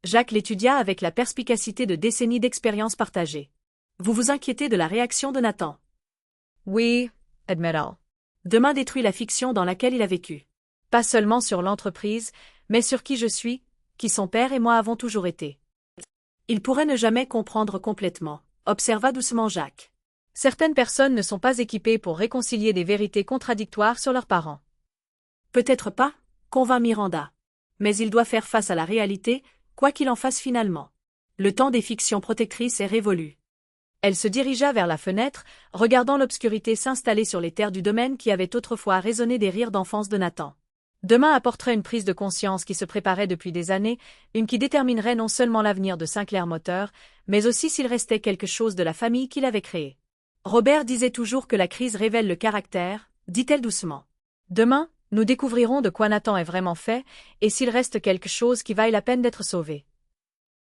Jacques l'étudia avec la perspicacité de décennies d'expérience partagée. Vous vous inquiétez de la réaction de Nathan? Oui, Admiral. Demain détruit la fiction dans laquelle il a vécu. Pas seulement sur l'entreprise, mais sur qui je suis, qui son père et moi avons toujours été. Il pourrait ne jamais comprendre complètement, observa doucement Jacques. Certaines personnes ne sont pas équipées pour réconcilier des vérités contradictoires sur leurs parents. Peut-être pas, convint Miranda. Mais il doit faire face à la réalité, quoi qu'il en fasse finalement. Le temps des fictions protectrices est révolu. Elle se dirigea vers la fenêtre, regardant l'obscurité s'installer sur les terres du domaine qui avaient autrefois résonné des rires d'enfance de Nathan. Demain apporterait une prise de conscience qui se préparait depuis des années, une qui déterminerait non seulement l'avenir de Sinclair Moteur, mais aussi s'il restait quelque chose de la famille qu'il avait créée. Robert disait toujours que la crise révèle le caractère, dit-elle doucement. Demain, nous découvrirons de quoi Nathan est vraiment fait, et s'il reste quelque chose qui vaille la peine d'être sauvé.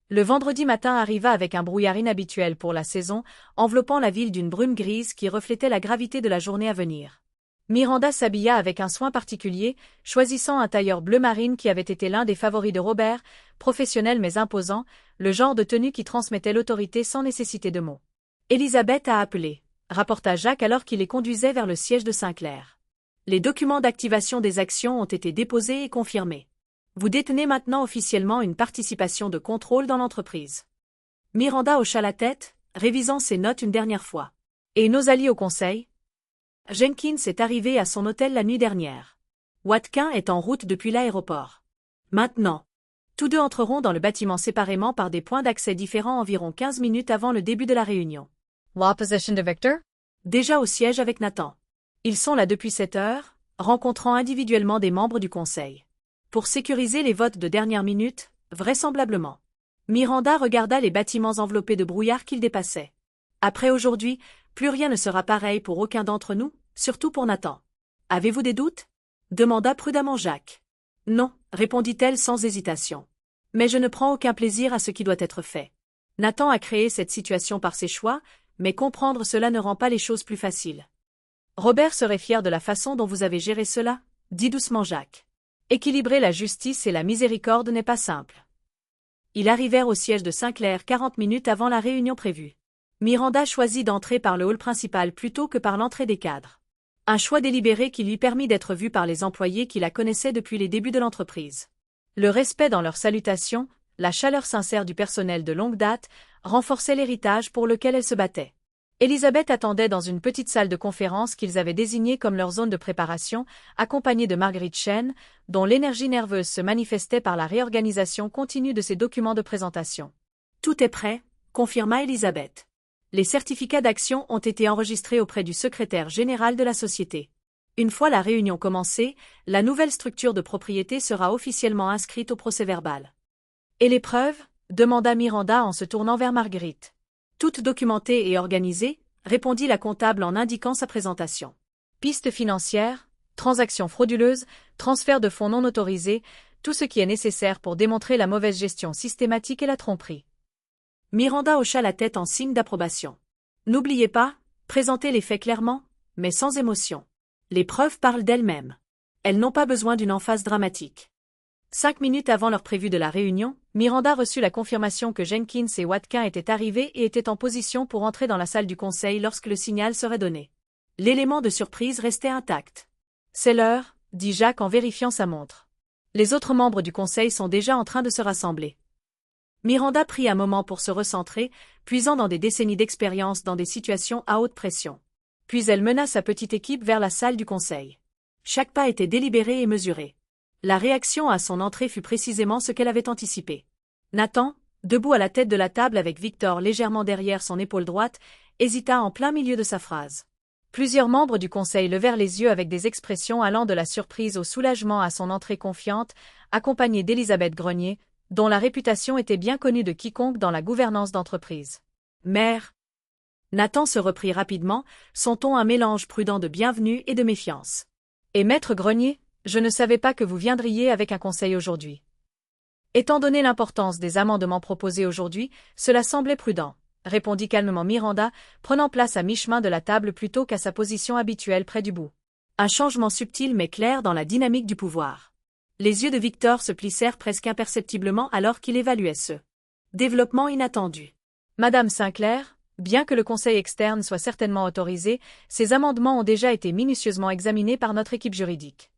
Le vendredi matin arriva avec un brouillard inhabituel pour la saison, enveloppant la ville d'une brume grise qui reflétait la gravité de la journée à venir. Miranda s'habilla avec un soin particulier, choisissant un tailleur bleu marine qui avait été l'un des favoris de Robert, professionnel mais imposant, le genre de tenue qui transmettait l'autorité sans nécessité de mots. Elisabeth a appelé, rapporta Jacques alors qu'il les conduisait vers le siège de Sinclair. Les documents d'activation des actions ont été déposés et confirmés. Vous détenez maintenant officiellement une participation de contrôle dans l'entreprise. Miranda hocha la tête, révisant ses notes une dernière fois. Et nos alliés au conseil? Jenkins est arrivé à son hôtel la nuit dernière. Watkin est en route depuis l'aéroport. Maintenant. Tous deux entreront dans le bâtiment séparément par des points d'accès différents environ 15 minutes avant le début de la réunion. L'opposition de Victor? Déjà au siège avec Nathan. Ils sont là depuis 7 heures, rencontrant individuellement des membres du conseil. Pour sécuriser les votes de dernière minute, vraisemblablement. Miranda regarda les bâtiments enveloppés de brouillard qu'ils dépassaient. Après aujourd'hui, plus rien ne sera pareil pour aucun d'entre nous, surtout pour Nathan. Avez-vous des doutes? Demanda prudemment Jacques. Non, répondit-elle sans hésitation. Mais je ne prends aucun plaisir à ce qui doit être fait. Nathan a créé cette situation par ses choix, mais comprendre cela ne rend pas les choses plus faciles. Robert serait fier de la façon dont vous avez géré cela, dit doucement Jacques. Équilibrer la justice et la miséricorde n'est pas simple. Ils arrivèrent au siège de Sinclair 40 minutes avant la réunion prévue. Miranda choisit d'entrer par le hall principal plutôt que par l'entrée des cadres. Un choix délibéré qui lui permit d'être vue par les employés qui la connaissaient depuis les débuts de l'entreprise. Le respect dans leurs salutations, la chaleur sincère du personnel de longue date, renforçaient l'héritage pour lequel elle se battait. Elisabeth attendait dans une petite salle de conférence qu'ils avaient désignée comme leur zone de préparation, accompagnée de Marguerite Chen, dont l'énergie nerveuse se manifestait par la réorganisation continue de ses documents de présentation. Tout est prêt, confirma Elisabeth. Les certificats d'action ont été enregistrés auprès du secrétaire général de la société. Une fois la réunion commencée, la nouvelle structure de propriété sera officiellement inscrite au procès-verbal. Et les preuves? Demanda Miranda en se tournant vers Marguerite. Toute documentée et organisée, répondit la comptable en indiquant sa présentation. Pistes financières, transactions frauduleuses, transferts de fonds non autorisés, tout ce qui est nécessaire pour démontrer la mauvaise gestion systématique et la tromperie. Miranda hocha la tête en signe d'approbation. N'oubliez pas, présentez les faits clairement, mais sans émotion. Les preuves parlent d'elles-mêmes. Elles n'ont pas besoin d'une emphase dramatique. 5 minutes avant l'heure prévue de la réunion, Miranda reçut la confirmation que Jenkins et Watkin étaient arrivés et étaient en position pour entrer dans la salle du conseil lorsque le signal serait donné. L'élément de surprise restait intact. C'est l'heure, dit Jacques en vérifiant sa montre. Les autres membres du conseil sont déjà en train de se rassembler. Miranda prit un moment pour se recentrer, puisant dans des décennies d'expérience dans des situations à haute pression. Puis elle mena sa petite équipe vers la salle du conseil. Chaque pas était délibéré et mesuré. La réaction à son entrée fut précisément ce qu'elle avait anticipé. Nathan, debout à la tête de la table avec Victor légèrement derrière son épaule droite, hésita en plein milieu de sa phrase. Plusieurs membres du conseil levèrent les yeux avec des expressions allant de la surprise au soulagement à son entrée confiante, accompagnée d'Elisabeth Grenier, dont la réputation était bien connue de quiconque dans la gouvernance d'entreprise. Mère. Nathan se reprit rapidement, son ton un mélange prudent de bienvenue et de méfiance. Et maître Grenier, je ne savais pas que vous viendriez avec un conseil aujourd'hui. Étant donné l'importance des amendements proposés aujourd'hui, cela semblait prudent, répondit calmement Miranda, prenant place à mi-chemin de la table plutôt qu'à sa position habituelle près du bout. Un changement subtil mais clair dans la dynamique du pouvoir. Les yeux de Victor se plissèrent presque imperceptiblement alors qu'il évaluait ce développement inattendu. Madame Sinclair, bien que le conseil externe soit certainement autorisé, ces amendements ont déjà été minutieusement examinés par notre équipe juridique.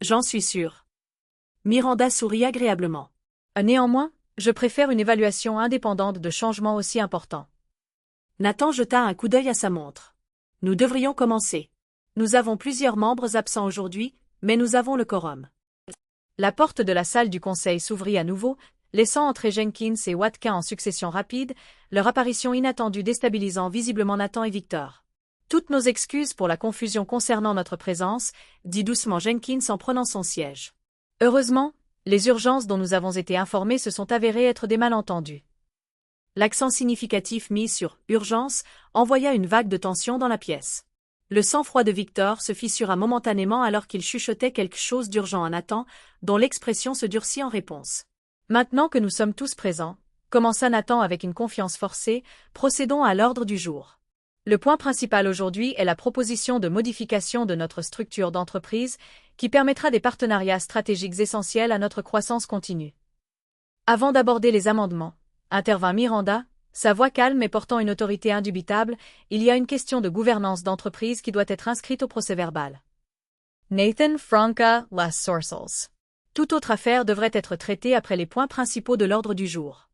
J'en suis sûre. Miranda sourit agréablement. Néanmoins, Je préfère une évaluation indépendante de changements aussi importants. Nathan jeta un coup d'œil à sa montre. Nous devrions commencer. Nous avons plusieurs membres absents aujourd'hui, mais nous avons le quorum. La porte de la salle du conseil s'ouvrit à nouveau, laissant entrer Jenkins et Watkin en succession rapide, leur apparition inattendue déstabilisant visiblement Nathan et Victor. Toutes nos excuses pour la confusion concernant notre présence, dit doucement Jenkins en prenant son siège. Heureusement, les urgences dont nous avons été informés se sont avérées être des malentendus. L'accent significatif mis sur « urgence » envoya une vague de tension dans la pièce. Le sang-froid de Victor se fissura momentanément alors qu'il chuchotait quelque chose d'urgent à Nathan, dont l'expression se durcit en réponse. Maintenant que nous sommes tous présents, commença Nathan avec une confiance forcée, procédons à l'ordre du jour. Le point principal aujourd'hui est la proposition de modification de notre structure d'entreprise qui permettra des partenariats stratégiques essentiels à notre croissance continue. Avant d'aborder les amendements, intervint Miranda, sa voix calme et portant une autorité indubitable, il y a une question de gouvernance d'entreprise qui doit être inscrite au procès-verbal. Nathan Franca Las Sourcels. Toute autre affaire devrait être traitée après les points principaux de l'ordre du jour.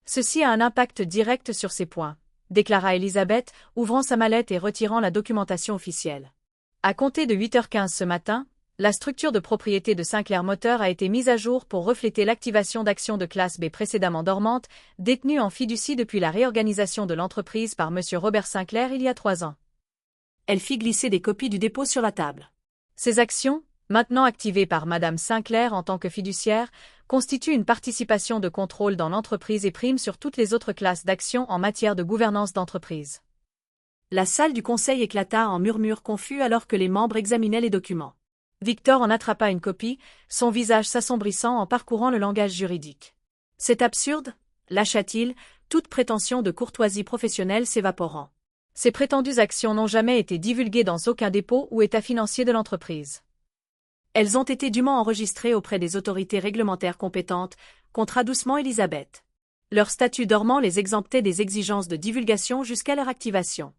Ceci a un impact direct sur ces points, déclara Elizabeth, ouvrant sa mallette et retirant la documentation officielle. À compter de 8h15 ce matin, la structure de propriété de Sinclair Motor a été mise à jour pour refléter l'activation d'actions de classe B précédemment dormantes, détenues en fiducie depuis la réorganisation de l'entreprise par M. Robert Sinclair il y a 3 ans. Elle fit glisser des copies du dépôt sur la table. Ces actions, maintenant activées par Mme Sinclair en tant que fiduciaire, constituent une participation de contrôle dans l'entreprise et priment sur toutes les autres classes d'actions en matière de gouvernance d'entreprise. La salle du conseil éclata en murmures confus alors que les membres examinaient les documents. Victor en attrapa une copie, son visage s'assombrissant en parcourant le langage juridique. C'est absurde, lâcha-t-il, toute prétention de courtoisie professionnelle s'évaporant. Ces prétendues actions n'ont jamais été divulguées dans aucun dépôt ou état financier de l'entreprise. Elles ont été dûment enregistrées auprès des autorités réglementaires compétentes, comptera doucement Elizabeth. Leur statut dormant les exemptait des exigences de divulgation jusqu'à leur activation.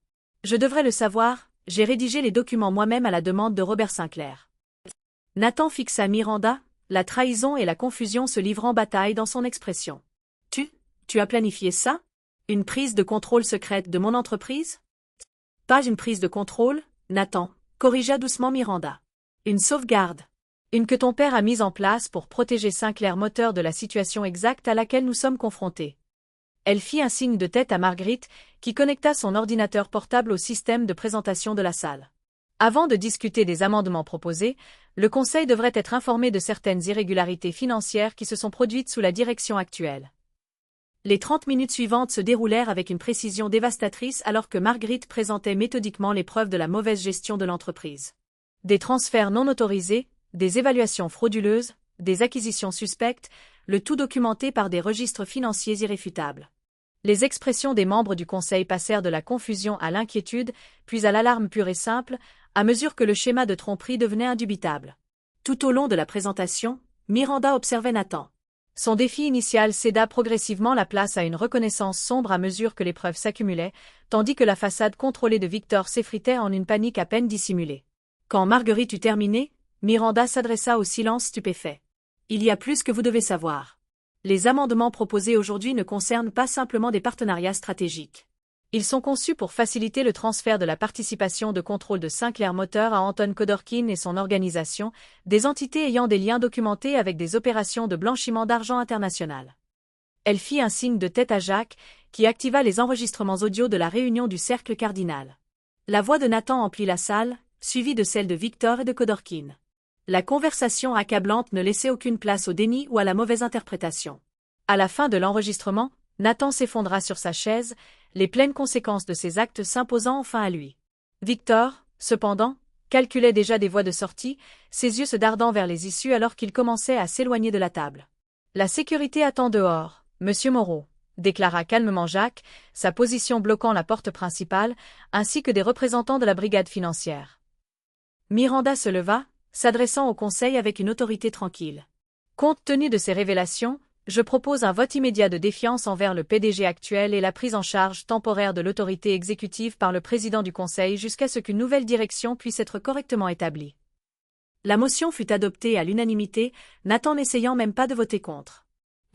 Je devrais le savoir, j'ai rédigé les documents moi-même à la demande de Robert Sinclair. Nathan fixa Miranda, la trahison et la confusion se livrant bataille dans son expression. Tu as planifié ça? Une prise de contrôle secrète de mon entreprise? Pas une prise de contrôle, Nathan, corrigea doucement Miranda. Une sauvegarde. Une que ton père a mise en place pour protéger Sinclair Motor de la situation exacte à laquelle nous sommes confrontés. Elle fit un signe de tête à Marguerite, qui connecta son ordinateur portable au système de présentation de la salle. Avant de discuter des amendements proposés, le Conseil devrait être informé de certaines irrégularités financières qui se sont produites sous la direction actuelle. Les 30 minutes suivantes se déroulèrent avec une précision dévastatrice alors que Marguerite présentait méthodiquement les preuves de la mauvaise gestion de l'entreprise. Des transferts non autorisés, des évaluations frauduleuses, des acquisitions suspectes, le tout documenté par des registres financiers irréfutables. Les expressions des membres du Conseil passèrent de la confusion à l'inquiétude, puis à l'alarme pure et simple, à mesure que le schéma de tromperie devenait indubitable. Tout au long de la présentation, Miranda observait Nathan. Son défi initial céda progressivement la place à une reconnaissance sombre à mesure que les preuves s'accumulaient, tandis que la façade contrôlée de Victor s'effritait en une panique à peine dissimulée. Quand Marguerite eut terminé, Miranda s'adressa au silence stupéfait. Il y a plus que vous devez savoir. Les amendements proposés aujourd'hui ne concernent pas simplement des partenariats stratégiques. Ils sont conçus pour faciliter le transfert de la participation de contrôle de Sinclair Motor à Anton Khodorkin et son organisation, des entités ayant des liens documentés avec des opérations de blanchiment d'argent international. Elle fit un signe de tête à Jacques, qui activa les enregistrements audio de la réunion du cercle cardinal. La voix de Nathan emplit la salle, suivie de celle de Victor et de Khodorkin. La conversation accablante ne laissait aucune place au déni ou à la mauvaise interprétation. À la fin de l'enregistrement, Nathan s'effondra sur sa chaise, les pleines conséquences de ses actes s'imposant enfin à lui. Victor, cependant, calculait déjà des voies de sortie, ses yeux se dardant vers les issues alors qu'il commençait à s'éloigner de la table. « La sécurité attend dehors, Monsieur Moreau », déclara calmement Jacques, sa position bloquant la porte principale, ainsi que des représentants de la brigade financière. Miranda se leva, s'adressant au Conseil avec une autorité tranquille. « Compte tenu de ces révélations, je propose un vote immédiat de défiance envers le PDG actuel et la prise en charge temporaire de l'autorité exécutive par le président du Conseil jusqu'à ce qu'une nouvelle direction puisse être correctement établie. » La motion fut adoptée à l'unanimité, Nathan n'essayant même pas de voter contre.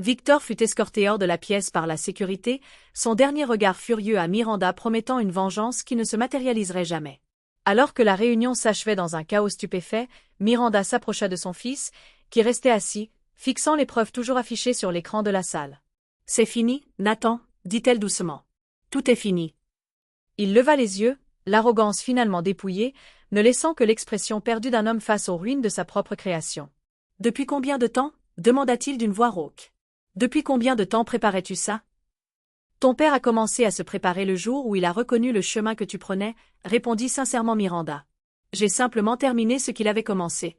Victor fut escorté hors de la pièce par la sécurité, son dernier regard furieux à Miranda promettant une vengeance qui ne se matérialiserait jamais. Alors que la réunion s'achevait dans un chaos stupéfait, Miranda s'approcha de son fils, qui restait assis, fixant l'épreuve toujours affichée sur l'écran de la salle. « C'est fini, Nathan » dit-elle doucement. « Tout est fini. » Il leva les yeux, l'arrogance finalement dépouillée, ne laissant que l'expression perdue d'un homme face aux ruines de sa propre création. « Depuis combien de temps » demanda-t-il d'une voix rauque. « Depuis combien de temps préparais-tu ça ?»« Ton père a commencé à se préparer le jour où il a reconnu le chemin que tu prenais, » répondit sincèrement Miranda. « J'ai simplement terminé ce qu'il avait commencé. »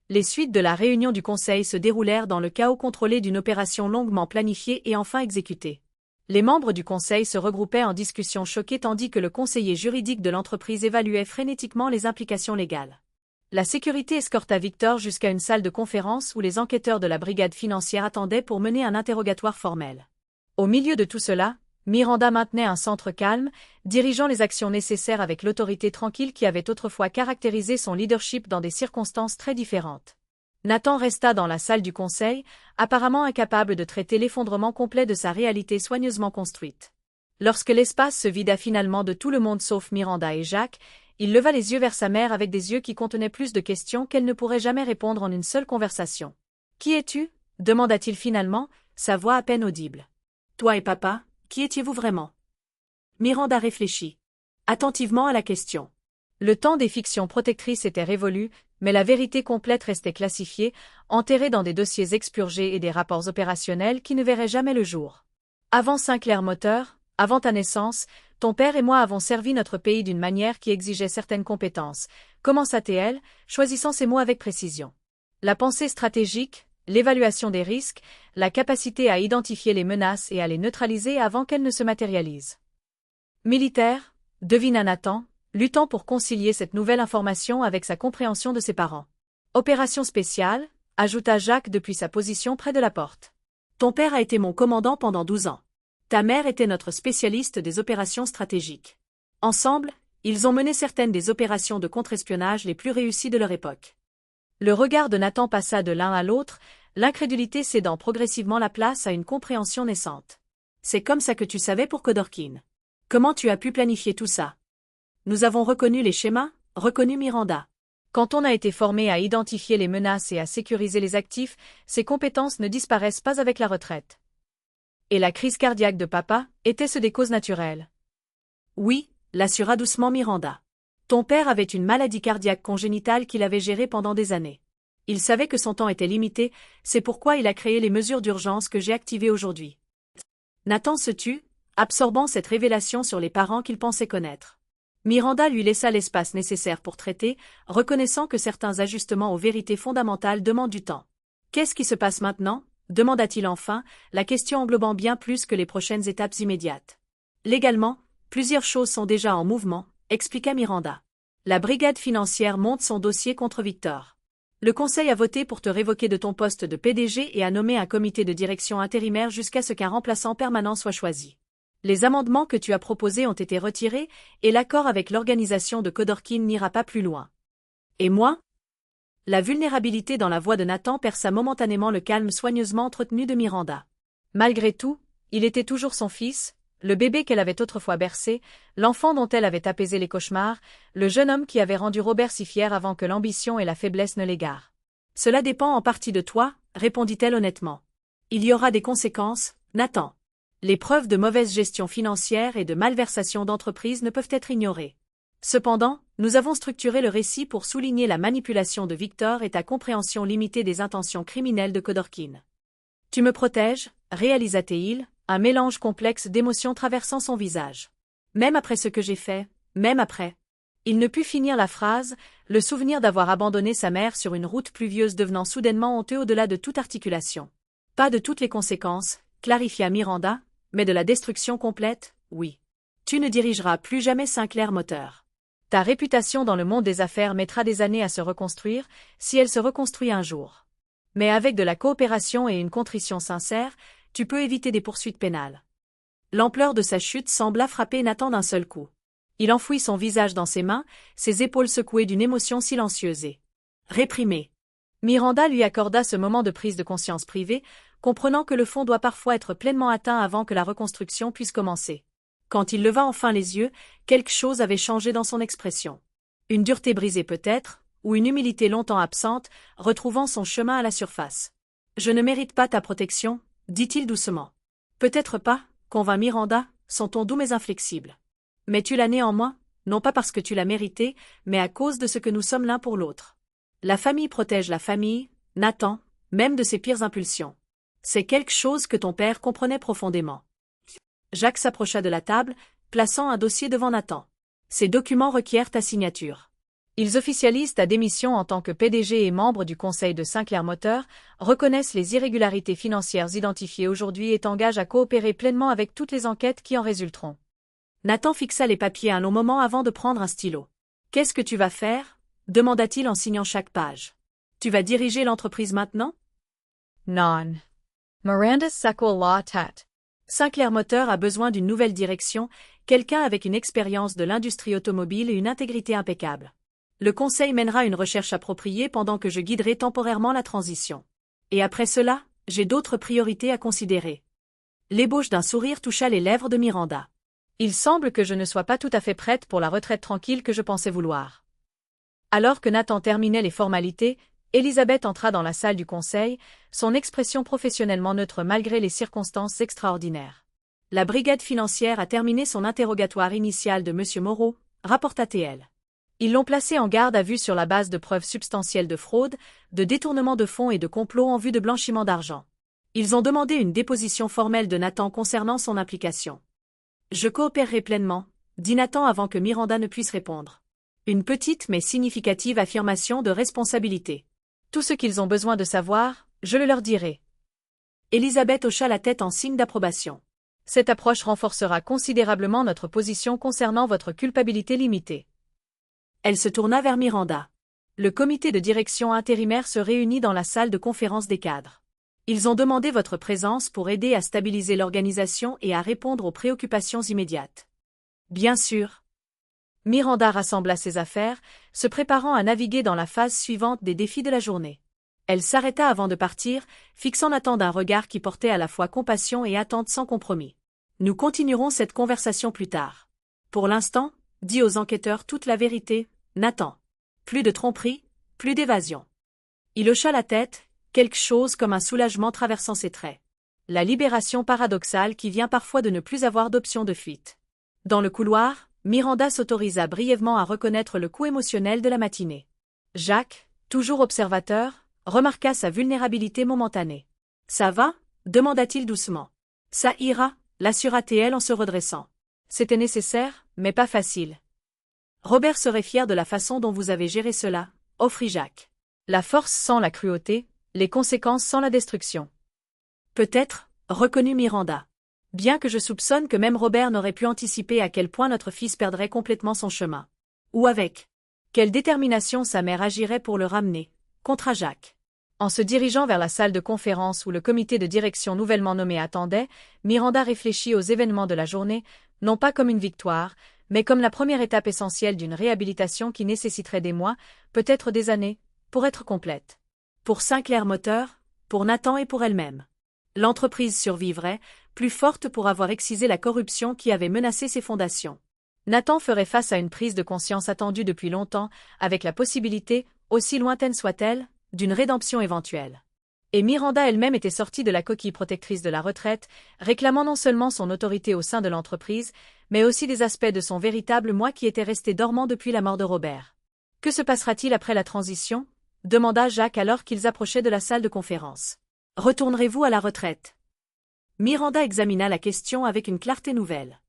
Les suites de la réunion du conseil se déroulèrent dans le chaos contrôlé d'une opération longuement planifiée et enfin exécutée. Les membres du conseil se regroupaient en discussion choqués tandis que le conseiller juridique de l'entreprise évaluait frénétiquement les implications légales. La sécurité escorta Victor jusqu'à une salle de conférence où les enquêteurs de la brigade financière attendaient pour mener un interrogatoire formel. Au milieu de tout cela, Miranda maintenait un centre calme, dirigeant les actions nécessaires avec l'autorité tranquille qui avait autrefois caractérisé son leadership dans des circonstances très différentes. Nathan resta dans la salle du conseil, apparemment incapable de traiter l'effondrement complet de sa réalité soigneusement construite. Lorsque l'espace se vida finalement de tout le monde sauf Miranda et Jacques, il leva les yeux vers sa mère avec des yeux qui contenaient plus de questions qu'elle ne pourrait jamais répondre en une seule conversation. « Qui es-tu » demanda-t-il finalement, sa voix à peine audible. « Toi et papa, qui étiez-vous vraiment » Miranda réfléchit attentivement à la question. Le temps des fictions protectrices était révolu, mais la vérité complète restait classifiée, enterrée dans des dossiers expurgés et des rapports opérationnels qui ne verraient jamais le jour. Avant Sinclair Moteur, avant ta naissance, ton père et moi avons servi notre pays d'une manière qui exigeait certaines compétences, commença-t-elle, choisissant ses mots avec précision. La pensée stratégique, l'évaluation des risques, la capacité à identifier les menaces et à les neutraliser avant qu'elles ne se matérialisent. Militaire, devina Nathan, luttant pour concilier cette nouvelle information avec sa compréhension de ses parents. Opération spéciale, ajouta Jacques depuis sa position près de la porte. Ton père a été mon commandant pendant 12 ans. Ta mère était notre spécialiste des opérations stratégiques. Ensemble, ils ont mené certaines des opérations de contre-espionnage les plus réussies de leur époque. Le regard de Nathan passa de l'un à l'autre, l'incrédulité cédant progressivement la place à une compréhension naissante. C'est comme ça que tu savais pour Khodorkin. Comment tu as pu planifier tout ça? Nous avons reconnu les schémas, reconnu Miranda. Quand on a été formé à identifier les menaces et à sécuriser les actifs, ces compétences ne disparaissent pas avec la retraite. Et la crise cardiaque de papa, était-ce des causes naturelles? Oui, l'assura doucement Miranda. Ton père avait une maladie cardiaque congénitale qu'il avait gérée pendant des années. Il savait que son temps était limité, c'est pourquoi il a créé les mesures d'urgence que j'ai activées aujourd'hui. Nathan se tut, absorbant cette révélation sur les parents qu'il pensait connaître. Miranda lui laissa l'espace nécessaire pour traiter, reconnaissant que certains ajustements aux vérités fondamentales demandent du temps. « Qu'est-ce qui se passe maintenant » demanda-t-il enfin, la question englobant bien plus que les prochaines étapes immédiates. « Légalement, plusieurs choses sont déjà en mouvement », expliqua Miranda. « La brigade financière monte son dossier contre Victor. Le conseil a voté pour te révoquer de ton poste de PDG et a nommé un comité de direction intérimaire jusqu'à ce qu'un remplaçant permanent soit choisi. Les amendements que tu as proposés ont été retirés et l'accord avec l'organisation de Khodorkin n'ira pas plus loin. Et moi ? » La vulnérabilité dans la voix de Nathan perça momentanément le calme soigneusement entretenu de Miranda. Malgré tout, il était toujours son fils, le bébé qu'elle avait autrefois bercé, l'enfant dont elle avait apaisé les cauchemars, le jeune homme qui avait rendu Robert si fier avant que l'ambition et la faiblesse ne l'égarent. « Cela dépend en partie de toi, » répondit-elle honnêtement. « Il y aura des conséquences, Nathan. Les preuves de mauvaise gestion financière et de malversation d'entreprise ne peuvent être ignorées. Cependant, nous avons structuré le récit pour souligner la manipulation de Victor et ta compréhension limitée des intentions criminelles de Khodorkin. Tu me protèges, réalisa-t-il, un mélange complexe d'émotions traversant son visage. Même après ce que j'ai fait, même après. Il ne put finir la phrase, le souvenir d'avoir abandonné sa mère sur une route pluvieuse devenant soudainement honteux au-delà de toute articulation. Pas de toutes les conséquences, clarifia Miranda, mais de la destruction complète, oui. Tu ne dirigeras plus jamais Sinclair Moteur. Ta réputation dans le monde des affaires mettra des années à se reconstruire, si elle se reconstruit un jour. Mais avec de la coopération et une contrition sincère, tu peux éviter des poursuites pénales. L'ampleur de sa chute sembla frapper Nathan d'un seul coup. Il enfouit son visage dans ses mains, ses épaules secouées d'une émotion silencieuse et réprimée. Miranda lui accorda ce moment de prise de conscience privée, comprenant que le fond doit parfois être pleinement atteint avant que la reconstruction puisse commencer. Quand il leva enfin les yeux, quelque chose avait changé dans son expression. Une dureté brisée peut-être, ou une humilité longtemps absente, retrouvant son chemin à la surface. « Je ne mérite pas ta protection, » dit-il doucement. « Peut-être pas, » convint Miranda, son ton doux mais inflexible. « Mais tu l'as néanmoins, non pas parce que tu l'as mérité, mais à cause de ce que nous sommes l'un pour l'autre. La famille protège la famille, Nathan, même de ses pires impulsions. C'est quelque chose que ton père comprenait profondément. » Jacques s'approcha de la table, plaçant un dossier devant Nathan. « Ces documents requièrent ta signature. » Ils officialisent ta démission en tant que PDG et membre du conseil de Sinclair Moteur, reconnaissent les irrégularités financières identifiées aujourd'hui et t'engagent à coopérer pleinement avec toutes les enquêtes qui en résulteront. Nathan fixa les papiers un long moment avant de prendre un stylo. « Qu'est-ce que tu vas faire » demanda-t-il en signant chaque page. « Tu vas diriger l'entreprise maintenant » Non. Miranda sacco la tête. Sinclair Moteur a besoin d'une nouvelle direction, quelqu'un avec une expérience de l'industrie automobile et une intégrité impeccable. Le conseil mènera une recherche appropriée pendant que je guiderai temporairement la transition. Et après cela, j'ai d'autres priorités à considérer. L'ébauche d'un sourire toucha les lèvres de Miranda. Il semble que je ne sois pas tout à fait prête pour la retraite tranquille que je pensais vouloir. Alors que Nathan terminait les formalités, Elisabeth entra dans la salle du conseil, son expression professionnellement neutre malgré les circonstances extraordinaires. La brigade financière a terminé son interrogatoire initial de M. Moreau, rapporta-t-elle. Ils l'ont placé en garde à vue sur la base de preuves substantielles de fraude, de détournement de fonds et de complot en vue de blanchiment d'argent. Ils ont demandé une déposition formelle de Nathan concernant son implication. Je coopérerai pleinement, dit Nathan avant que Miranda ne puisse répondre. Une petite mais significative affirmation de responsabilité. Tout ce qu'ils ont besoin de savoir, je le leur dirai. Elisabeth hocha la tête en signe d'approbation. Cette approche renforcera considérablement notre position concernant votre culpabilité limitée. Elle se tourna vers Miranda. Le comité de direction intérimaire se réunit dans la salle de conférence des cadres. Ils ont demandé votre présence pour aider à stabiliser l'organisation et à répondre aux préoccupations immédiates. Bien sûr. Miranda rassembla ses affaires, se préparant à naviguer dans la phase suivante des défis de la journée. Elle s'arrêta avant de partir, fixant Nathan d'un regard qui portait à la fois compassion et attente sans compromis. Nous continuerons cette conversation plus tard. Pour l'instant, dis aux enquêteurs toute la vérité, Nathan. Plus de tromperie, plus d'évasion. Il hocha la tête, quelque chose comme un soulagement traversant ses traits. La libération paradoxale qui vient parfois de ne plus avoir d'option de fuite. Dans le couloir, Miranda s'autorisa brièvement à reconnaître le coup émotionnel de la matinée. Jacques, toujours observateur, remarqua sa vulnérabilité momentanée. « Ça va » demanda-t-il doucement. « Ça ira » l'assura-t-elle en se redressant. « C'était nécessaire, mais pas facile. » Robert serait fier de la façon dont vous avez géré cela, offrit Jacques. La force sans la cruauté, les conséquences sans la destruction. Peut-être, reconnut Miranda. Bien que je soupçonne que même Robert n'aurait pu anticiper à quel point notre fils perdrait complètement son chemin. Ou avec quelle détermination sa mère agirait pour le ramener, contra Jacques. En se dirigeant vers la salle de conférence où le comité de direction nouvellement nommé attendait, Miranda réfléchit aux événements de la journée, non pas comme une victoire, mais comme la première étape essentielle d'une réhabilitation qui nécessiterait des mois, peut-être des années, pour être complète. Pour Sinclair Moteur, pour Nathan et pour elle-même. L'entreprise survivrait, plus forte pour avoir excisé la corruption qui avait menacé ses fondations. Nathan ferait face à une prise de conscience attendue depuis longtemps, avec la possibilité, aussi lointaine soit-elle, d'une rédemption éventuelle. Et Miranda elle-même était sortie de la coquille protectrice de la retraite, réclamant non seulement son autorité au sein de l'entreprise, mais aussi des aspects de son véritable moi qui était resté dormant depuis la mort de Robert. Que se passera-t-il après la transition ? Demanda Jacques alors qu'ils approchaient de la salle de conférence. Retournerez-vous à la retraite ? Miranda examina la question avec une clarté nouvelle.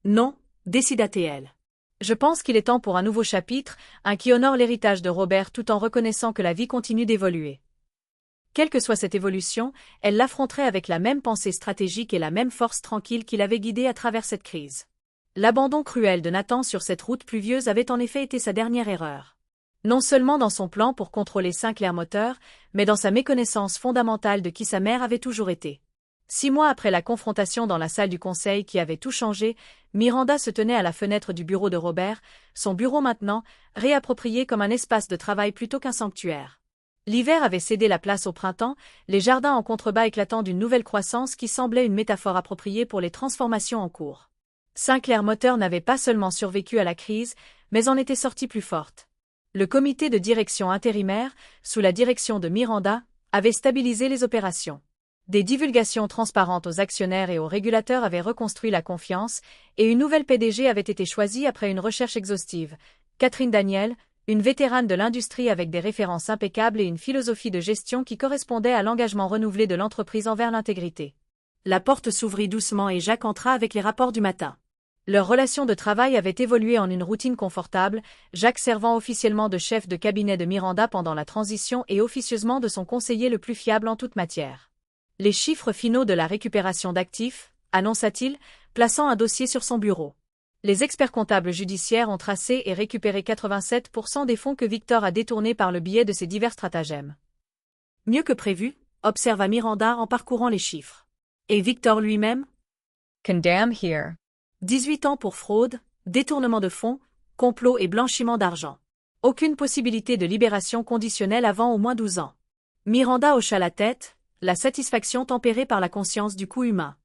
Non, décida-t-elle. Je pense qu'il est temps pour un nouveau chapitre, un qui honore l'héritage de Robert tout en reconnaissant que la vie continue d'évoluer. Quelle que soit cette évolution, elle l'affronterait avec la même pensée stratégique et la même force tranquille qui l'avait guidée à travers cette crise. L'abandon cruel de Nathan sur cette route pluvieuse avait en effet été sa dernière erreur. Non seulement dans son plan pour contrôler Sinclair Moteur, mais dans sa méconnaissance fondamentale de qui sa mère avait toujours été. 6 mois après la confrontation dans la salle du conseil qui avait tout changé, Miranda se tenait à la fenêtre du bureau de Robert, son bureau maintenant, réapproprié comme un espace de travail plutôt qu'un sanctuaire. L'hiver avait cédé la place au printemps, les jardins en contrebas éclatant d'une nouvelle croissance qui semblait une métaphore appropriée pour les transformations en cours. Sinclair Moteur n'avait pas seulement survécu à la crise, mais en était sorti plus forte. Le comité de direction intérimaire, sous la direction de Miranda, avait stabilisé les opérations. Des divulgations transparentes aux actionnaires et aux régulateurs avaient reconstruit la confiance, et une nouvelle PDG avait été choisie après une recherche exhaustive. Catherine Daniel, une vétérane de l'industrie avec des références impeccables et une philosophie de gestion qui correspondait à l'engagement renouvelé de l'entreprise envers l'intégrité. La porte s'ouvrit doucement et Jacques entra avec les rapports du matin. Leur relation de travail avait évolué en une routine confortable, Jacques servant officiellement de chef de cabinet de Miranda pendant la transition et officieusement de son conseiller le plus fiable en toute matière. Les chiffres finaux de la récupération d'actifs, annonça-t-il, plaçant un dossier sur son bureau. Les experts comptables judiciaires ont tracé et récupéré 87% des fonds que Victor a détournés par le biais de ses divers stratagèmes. Mieux que prévu, observa Miranda en parcourant les chiffres. Et Victor lui-même? Condemn here. 18 ans pour fraude, détournement de fonds, complot et blanchiment d'argent. Aucune possibilité de libération conditionnelle avant au moins 12 ans. Miranda hocha la tête, la satisfaction tempérée par la conscience du coût humain.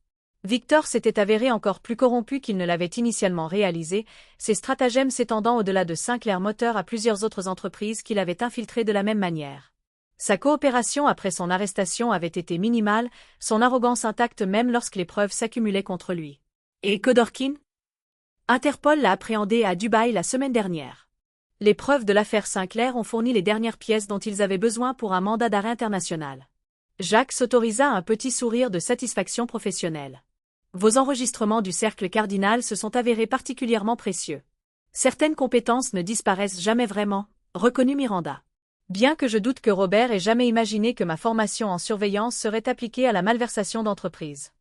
Victor s'était avéré encore plus corrompu qu'il ne l'avait initialement réalisé, ses stratagèmes s'étendant au-delà de Sinclair Moteur à plusieurs autres entreprises qu'il avait infiltrées de la même manière. Sa coopération après son arrestation avait été minimale, son arrogance intacte même lorsque les preuves s'accumulaient contre lui. Et Khodorkin? Interpol l'a appréhendé à Dubaï la semaine dernière. Les preuves de l'affaire Sinclair ont fourni les dernières pièces dont ils avaient besoin pour un mandat d'arrêt international. Jacques s'autorisa un petit sourire de satisfaction professionnelle. Vos enregistrements du cercle cardinal se sont avérés particulièrement précieux. Certaines compétences ne disparaissent jamais vraiment, reconnut Miranda. Bien que je doute que Robert ait jamais imaginé que ma formation en surveillance serait appliquée à la malversation d'entreprise.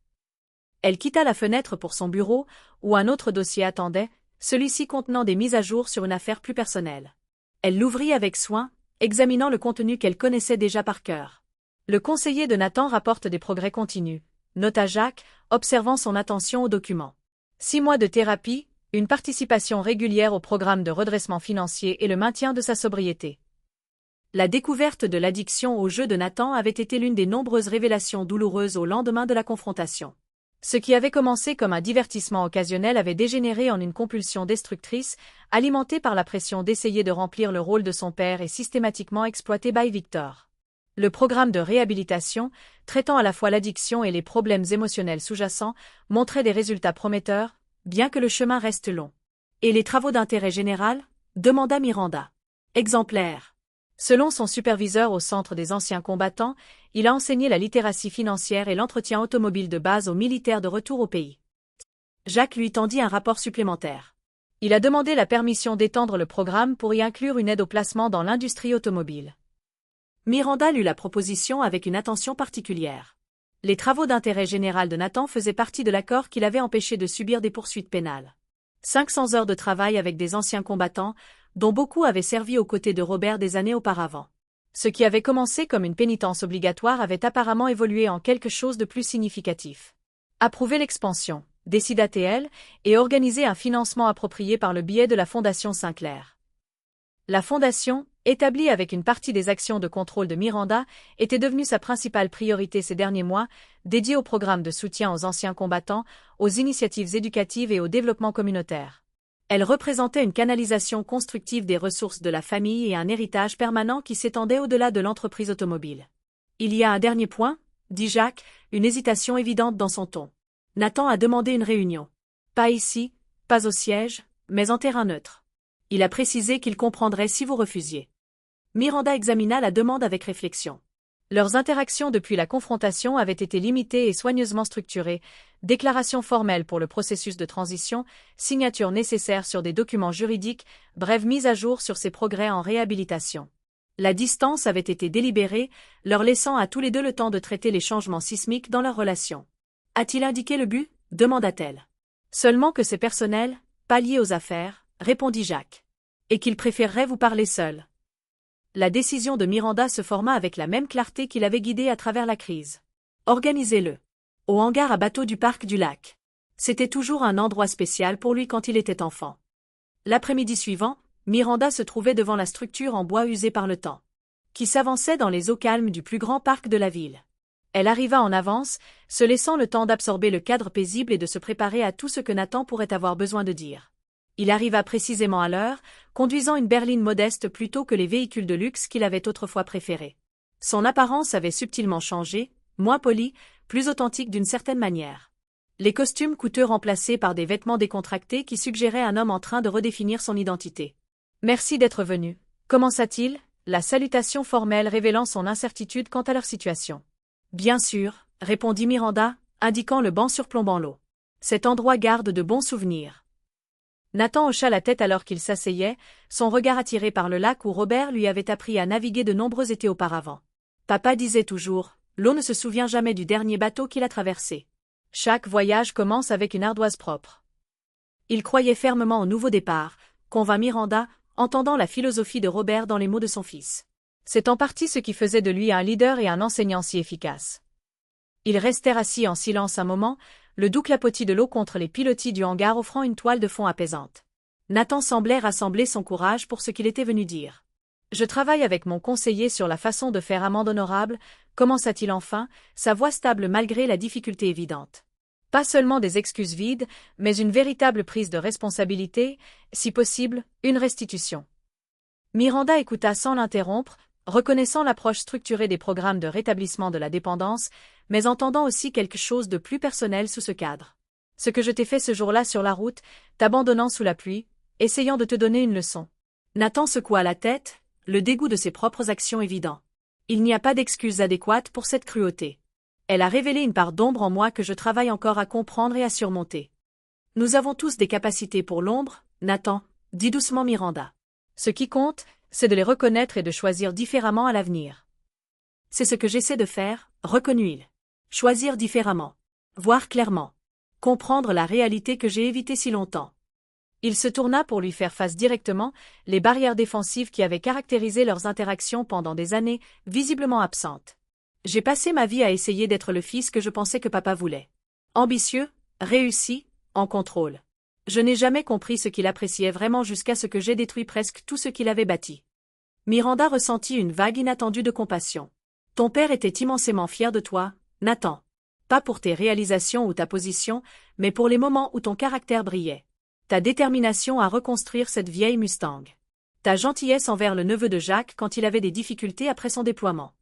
Elle quitta la fenêtre pour son bureau, où un autre dossier attendait, celui-ci contenant des mises à jour sur une affaire plus personnelle. Elle l'ouvrit avec soin, examinant le contenu qu'elle connaissait déjà par cœur. Le conseiller de Nathan rapporte des progrès continus, nota Jacques, observant son attention au document. 6 mois de thérapie, une participation régulière au programme de redressement financier et le maintien de sa sobriété. La découverte de l'addiction au jeu de Nathan avait été l'une des nombreuses révélations douloureuses au lendemain de la confrontation. Ce qui avait commencé comme un divertissement occasionnel avait dégénéré en une compulsion destructrice, alimentée par la pression d'essayer de remplir le rôle de son père et systématiquement exploité by Victor. Le programme de réhabilitation, traitant à la fois l'addiction et les problèmes émotionnels sous-jacents, montrait des résultats prometteurs, bien que le chemin reste long. Et les travaux d'intérêt général? Demanda Miranda. Exemplaires. Selon son superviseur au Centre des anciens combattants, il a enseigné la littératie financière et l'entretien automobile de base aux militaires de retour au pays. Jacques lui tendit un rapport supplémentaire. Il a demandé la permission d'étendre le programme pour y inclure une aide au placement dans l'industrie automobile. Miranda lut la proposition avec une attention particulière. Les travaux d'intérêt général de Nathan faisaient partie de l'accord qui l'avait empêché de subir des poursuites pénales. 500 heures de travail avec des anciens combattants, dont beaucoup avaient servi aux côtés de Robert des années auparavant. Ce qui avait commencé comme une pénitence obligatoire avait apparemment évolué en quelque chose de plus significatif. Approuver l'expansion, décida TL, et organiser un financement approprié par le biais de la Fondation Sinclair. La Fondation, établie avec une partie des actions de contrôle de Miranda, était devenue sa principale priorité ces derniers mois, dédiée au programme de soutien aux anciens combattants, aux initiatives éducatives et au développement communautaire. Elle représentait une canalisation constructive des ressources de la famille et un héritage permanent qui s'étendait au-delà de l'entreprise automobile. Il y a un dernier point, dit Jacques, une hésitation évidente dans son ton. Nathan a demandé une réunion. Pas ici, pas au siège, mais en terrain neutre. Il a précisé qu'il comprendrait si vous refusiez. Miranda examina la demande avec réflexion. Leurs interactions depuis la confrontation avaient été limitées et soigneusement structurées, déclaration formelle pour le processus de transition, signature nécessaire sur des documents juridiques, brève mise à jour sur ses progrès en réhabilitation. La distance avait été délibérée, leur laissant à tous les deux le temps de traiter les changements sismiques dans leur relation. A-t-il indiqué le but? Demanda-t-elle. Seulement que c'est personnel, pas lié aux affaires, répondit Jacques. Et qu'il préférerait vous parler seul. La décision de Miranda se forma avec la même clarté qui l'avait guidé à travers la crise. Organisez-le. Au hangar à bateaux du parc du lac. C'était toujours un endroit spécial pour lui quand il était enfant. L'après-midi suivant, Miranda se trouvait devant la structure en bois usé par le temps. qui s'avançait dans les eaux calmes du plus grand parc de la ville. Elle arriva en avance, se laissant le temps d'absorber le cadre paisible et de se préparer à tout ce que Nathan pourrait avoir besoin de dire. Il arriva précisément à l'heure, conduisant une berline modeste plutôt que les véhicules de luxe qu'il avait autrefois préférés. Son apparence avait subtilement changé, moins polie, plus authentique d'une certaine manière. Les costumes coûteux remplacés par des vêtements décontractés qui suggéraient un homme en train de redéfinir son identité. « Merci d'être venu », commença-t-il, la salutation formelle révélant son incertitude quant à leur situation. « Bien sûr », répondit Miranda, indiquant le banc surplombant l'eau. « Cet endroit garde de bons souvenirs. » Nathan hocha la tête alors qu'il s'asseyait, son regard attiré par le lac où Robert lui avait appris à naviguer de nombreux étés auparavant. Papa disait toujours, l'eau ne se souvient jamais du dernier bateau qu'il a traversé. Chaque voyage commence avec une ardoise propre. Il croyait fermement au nouveau départ, convint Miranda, entendant la philosophie de Robert dans les mots de son fils. C'est en partie ce qui faisait de lui un leader et un enseignant si efficace. Ils restèrent assis en silence un moment, le doux clapotis de l'eau contre les pilotis du hangar offrant une toile de fond apaisante. Nathan semblait rassembler son courage pour ce qu'il était venu dire. « Je travaille avec mon conseiller sur la façon de faire amende honorable », commença-t-il enfin, sa voix stable malgré la difficulté évidente. Pas seulement des excuses vides, mais une véritable prise de responsabilité, si possible, une restitution. Miranda écouta sans l'interrompre, reconnaissant l'approche structurée des programmes de rétablissement de la dépendance, mais entendant aussi quelque chose de plus personnel sous ce cadre. Ce que je t'ai fait ce jour-là sur la route, t'abandonnant sous la pluie, essayant de te donner une leçon. Nathan secoua la tête, le dégoût de ses propres actions évident. Il n'y a pas d'excuse adéquate pour cette cruauté. Elle a révélé une part d'ombre en moi que je travaille encore à comprendre et à surmonter. Nous avons tous des capacités pour l'ombre, Nathan, dit doucement Miranda. Ce qui compte, c'est de les reconnaître et de choisir différemment à l'avenir. C'est ce que j'essaie de faire, reconnut-il. Choisir différemment. Voir clairement. Comprendre la réalité que j'ai évitée si longtemps. Il se tourna pour lui faire face directement, les barrières défensives qui avaient caractérisé leurs interactions pendant des années, visiblement absentes. J'ai passé ma vie à essayer d'être le fils que je pensais que papa voulait. Ambitieux, réussi, en contrôle. Je n'ai jamais compris ce qu'il appréciait vraiment jusqu'à ce que j'ai détruit presque tout ce qu'il avait bâti. Miranda ressentit une vague inattendue de compassion. Ton père était immensément fier de toi, Nathan. Pas pour tes réalisations ou ta position, mais pour les moments où ton caractère brillait. Ta détermination à reconstruire cette vieille Mustang. Ta gentillesse envers le neveu de Jacques quand il avait des difficultés après son déploiement.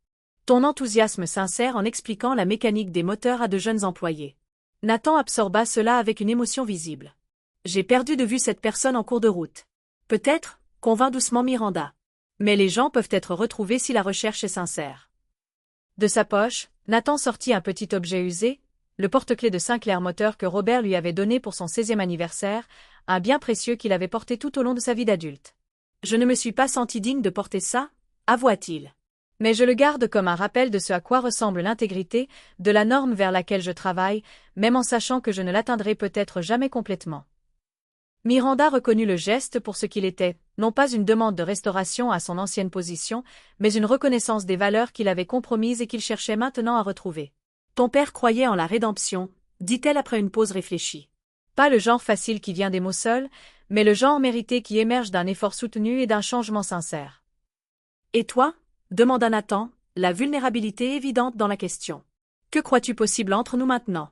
Ton enthousiasme sincère en expliquant la mécanique des moteurs à de jeunes employés. Nathan absorba cela avec une émotion visible. J'ai perdu de vue cette personne en cours de route. Peut-être, convint doucement Miranda. Mais les gens peuvent être retrouvés si la recherche est sincère. De sa poche, Nathan sortit un petit objet usé, le porte-clés de Sinclair Moteur que Robert lui avait donné pour son 16e anniversaire, un bien précieux qu'il avait porté tout au long de sa vie d'adulte. Je ne me suis pas senti digne de porter ça, avoua-t-il. Mais je le garde comme un rappel de ce à quoi ressemble l'intégrité, de la norme vers laquelle je travaille, même en sachant que je ne l'atteindrai peut-être jamais complètement. Miranda reconnut le geste pour ce qu'il était, non pas une demande de restauration à son ancienne position, mais une reconnaissance des valeurs qu'il avait compromises et qu'il cherchait maintenant à retrouver. Ton père croyait en la rédemption, dit-elle après une pause réfléchie. Pas le genre facile qui vient des mots seuls, mais le genre mérité qui émerge d'un effort soutenu et d'un changement sincère. Et toi ? Demanda Nathan, la vulnérabilité évidente dans la question. Que crois-tu possible entre nous maintenant ?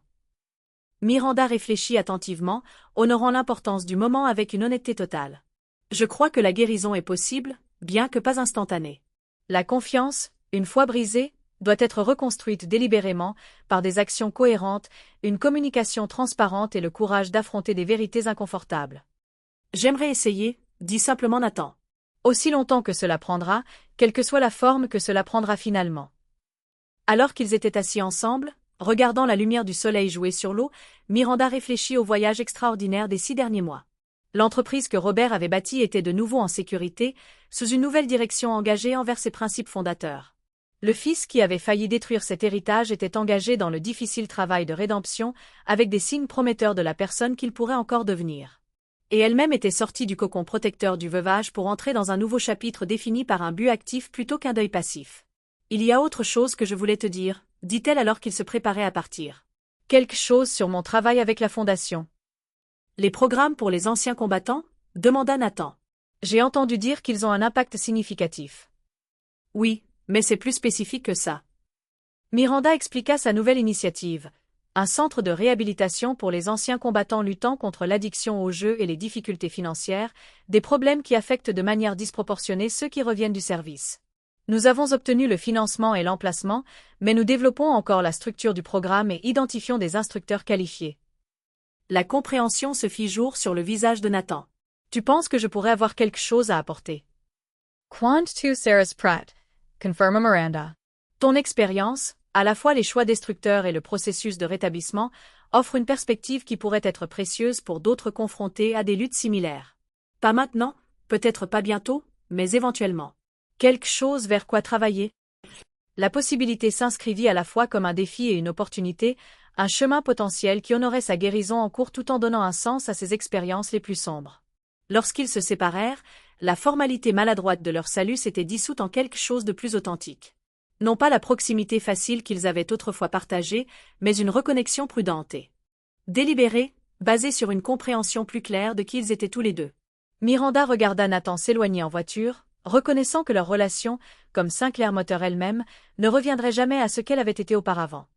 Miranda réfléchit attentivement, honorant l'importance du moment avec une honnêteté totale. Je crois que la guérison est possible, bien que pas instantanée. La confiance, une fois brisée, doit être reconstruite délibérément, par des actions cohérentes, une communication transparente et le courage d'affronter des vérités inconfortables. J'aimerais essayer, dit simplement Nathan. Aussi longtemps que cela prendra, quelle que soit la forme que cela prendra finalement. Alors qu'ils étaient assis ensemble, regardant la lumière du soleil jouer sur l'eau, Miranda réfléchit au voyage extraordinaire des 6 derniers mois. L'entreprise que Robert avait bâtie était de nouveau en sécurité, sous une nouvelle direction engagée envers ses principes fondateurs. Le fils qui avait failli détruire cet héritage était engagé dans le difficile travail de rédemption, avec des signes prometteurs de la personne qu'il pourrait encore devenir. Et elle-même était sortie du cocon protecteur du veuvage pour entrer dans un nouveau chapitre défini par un but actif plutôt qu'un deuil passif. Il y a autre chose que je voulais te dire, dit-elle alors qu'il se préparait à partir. Quelque chose sur mon travail avec la Fondation. Les programmes pour les anciens combattants ? Demanda Nathan. J'ai entendu dire qu'ils ont un impact significatif. Oui, mais c'est plus spécifique que ça. Miranda expliqua sa nouvelle initiative, un centre de réhabilitation pour les anciens combattants luttant contre l'addiction aux jeux et les difficultés financières, des problèmes qui affectent de manière disproportionnée ceux qui reviennent du service. Nous avons obtenu le financement et l'emplacement, mais nous développons encore la structure du programme et identifions des instructeurs qualifiés. La compréhension se fit jour sur le visage de Nathan. Tu penses que je pourrais avoir quelque chose à apporter? Quant to Sarah's Pratt, confirma Miranda. Ton expérience, à la fois les choix destructeurs et le processus de rétablissement, offre une perspective qui pourrait être précieuse pour d'autres confrontés à des luttes similaires. Pas maintenant, peut-être pas bientôt, mais éventuellement. Quelque chose vers quoi travailler? La possibilité s'inscrivit à la fois comme un défi et une opportunité, un chemin potentiel qui honorait sa guérison en cours tout en donnant un sens à ses expériences les plus sombres. Lorsqu'ils se séparèrent, la formalité maladroite de leur salut s'était dissoute en quelque chose de plus authentique. Non pas la proximité facile qu'ils avaient autrefois partagée, mais une reconnexion prudente et délibérée, basée sur une compréhension plus claire de qui ils étaient tous les deux. Miranda regarda Nathan s'éloigner en voiture, reconnaissant que leur relation, comme Sinclair Moteur elle-même, ne reviendrait jamais à ce qu'elle avait été auparavant.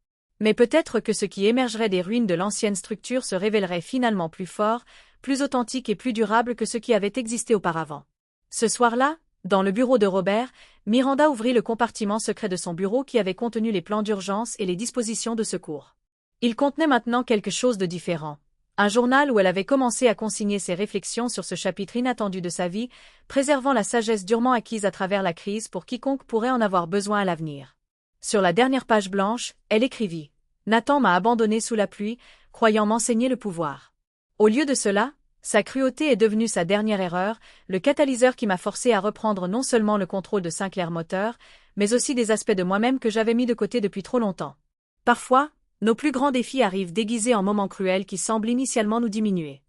Mais peut-être que ce qui émergerait des ruines de l'ancienne structure se révélerait finalement plus fort, plus authentique et plus durable que ce qui avait existé auparavant. Ce soir-là, dans le bureau de Robert, Miranda ouvrit le compartiment secret de son bureau qui avait contenu les plans d'urgence et les dispositions de secours. Il contenait maintenant quelque chose de différent. Un journal où elle avait commencé à consigner ses réflexions sur ce chapitre inattendu de sa vie, préservant la sagesse durement acquise à travers la crise pour quiconque pourrait en avoir besoin à l'avenir. Sur la dernière page blanche, elle écrivit « Nathan m'a abandonné sous la pluie, croyant m'enseigner le pouvoir. Au lieu de cela, sa cruauté est devenue sa dernière erreur, le catalyseur qui m'a forcé à reprendre non seulement le contrôle de Sinclair Moteur, mais aussi des aspects de moi-même que j'avais mis de côté depuis trop longtemps. Parfois, nos plus grands défis arrivent déguisés en moments cruels qui semblent initialement nous diminuer.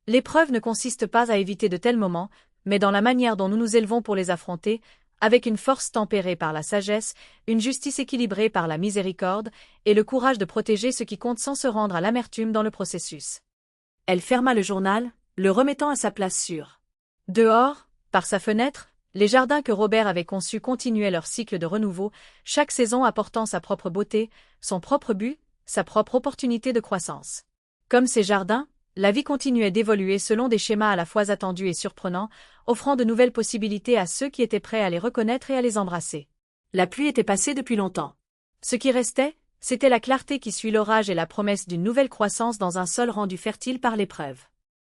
L'épreuve ne consiste pas à éviter de tels moments, mais dans la manière dont nous nous élevons pour les affronter, avec une force tempérée par la sagesse, une justice équilibrée par la miséricorde, et le courage de protéger ce qui compte sans se rendre à l'amertume dans le processus. » Elle ferma le journal, le remettant à sa place sûre. Dehors, par sa fenêtre, les jardins que Robert avait conçus continuaient leur cycle de renouveau, chaque saison apportant sa propre beauté, son propre but, sa propre opportunité de croissance. Comme ces jardins, la vie continuait d'évoluer selon des schémas à la fois attendus et surprenants, offrant de nouvelles possibilités à ceux qui étaient prêts à les reconnaître et à les embrasser. La pluie était passée depuis longtemps. Ce qui restait, c'était la clarté qui suit l'orage et la promesse d'une nouvelle croissance dans un sol rendu fertile par l'épreuve.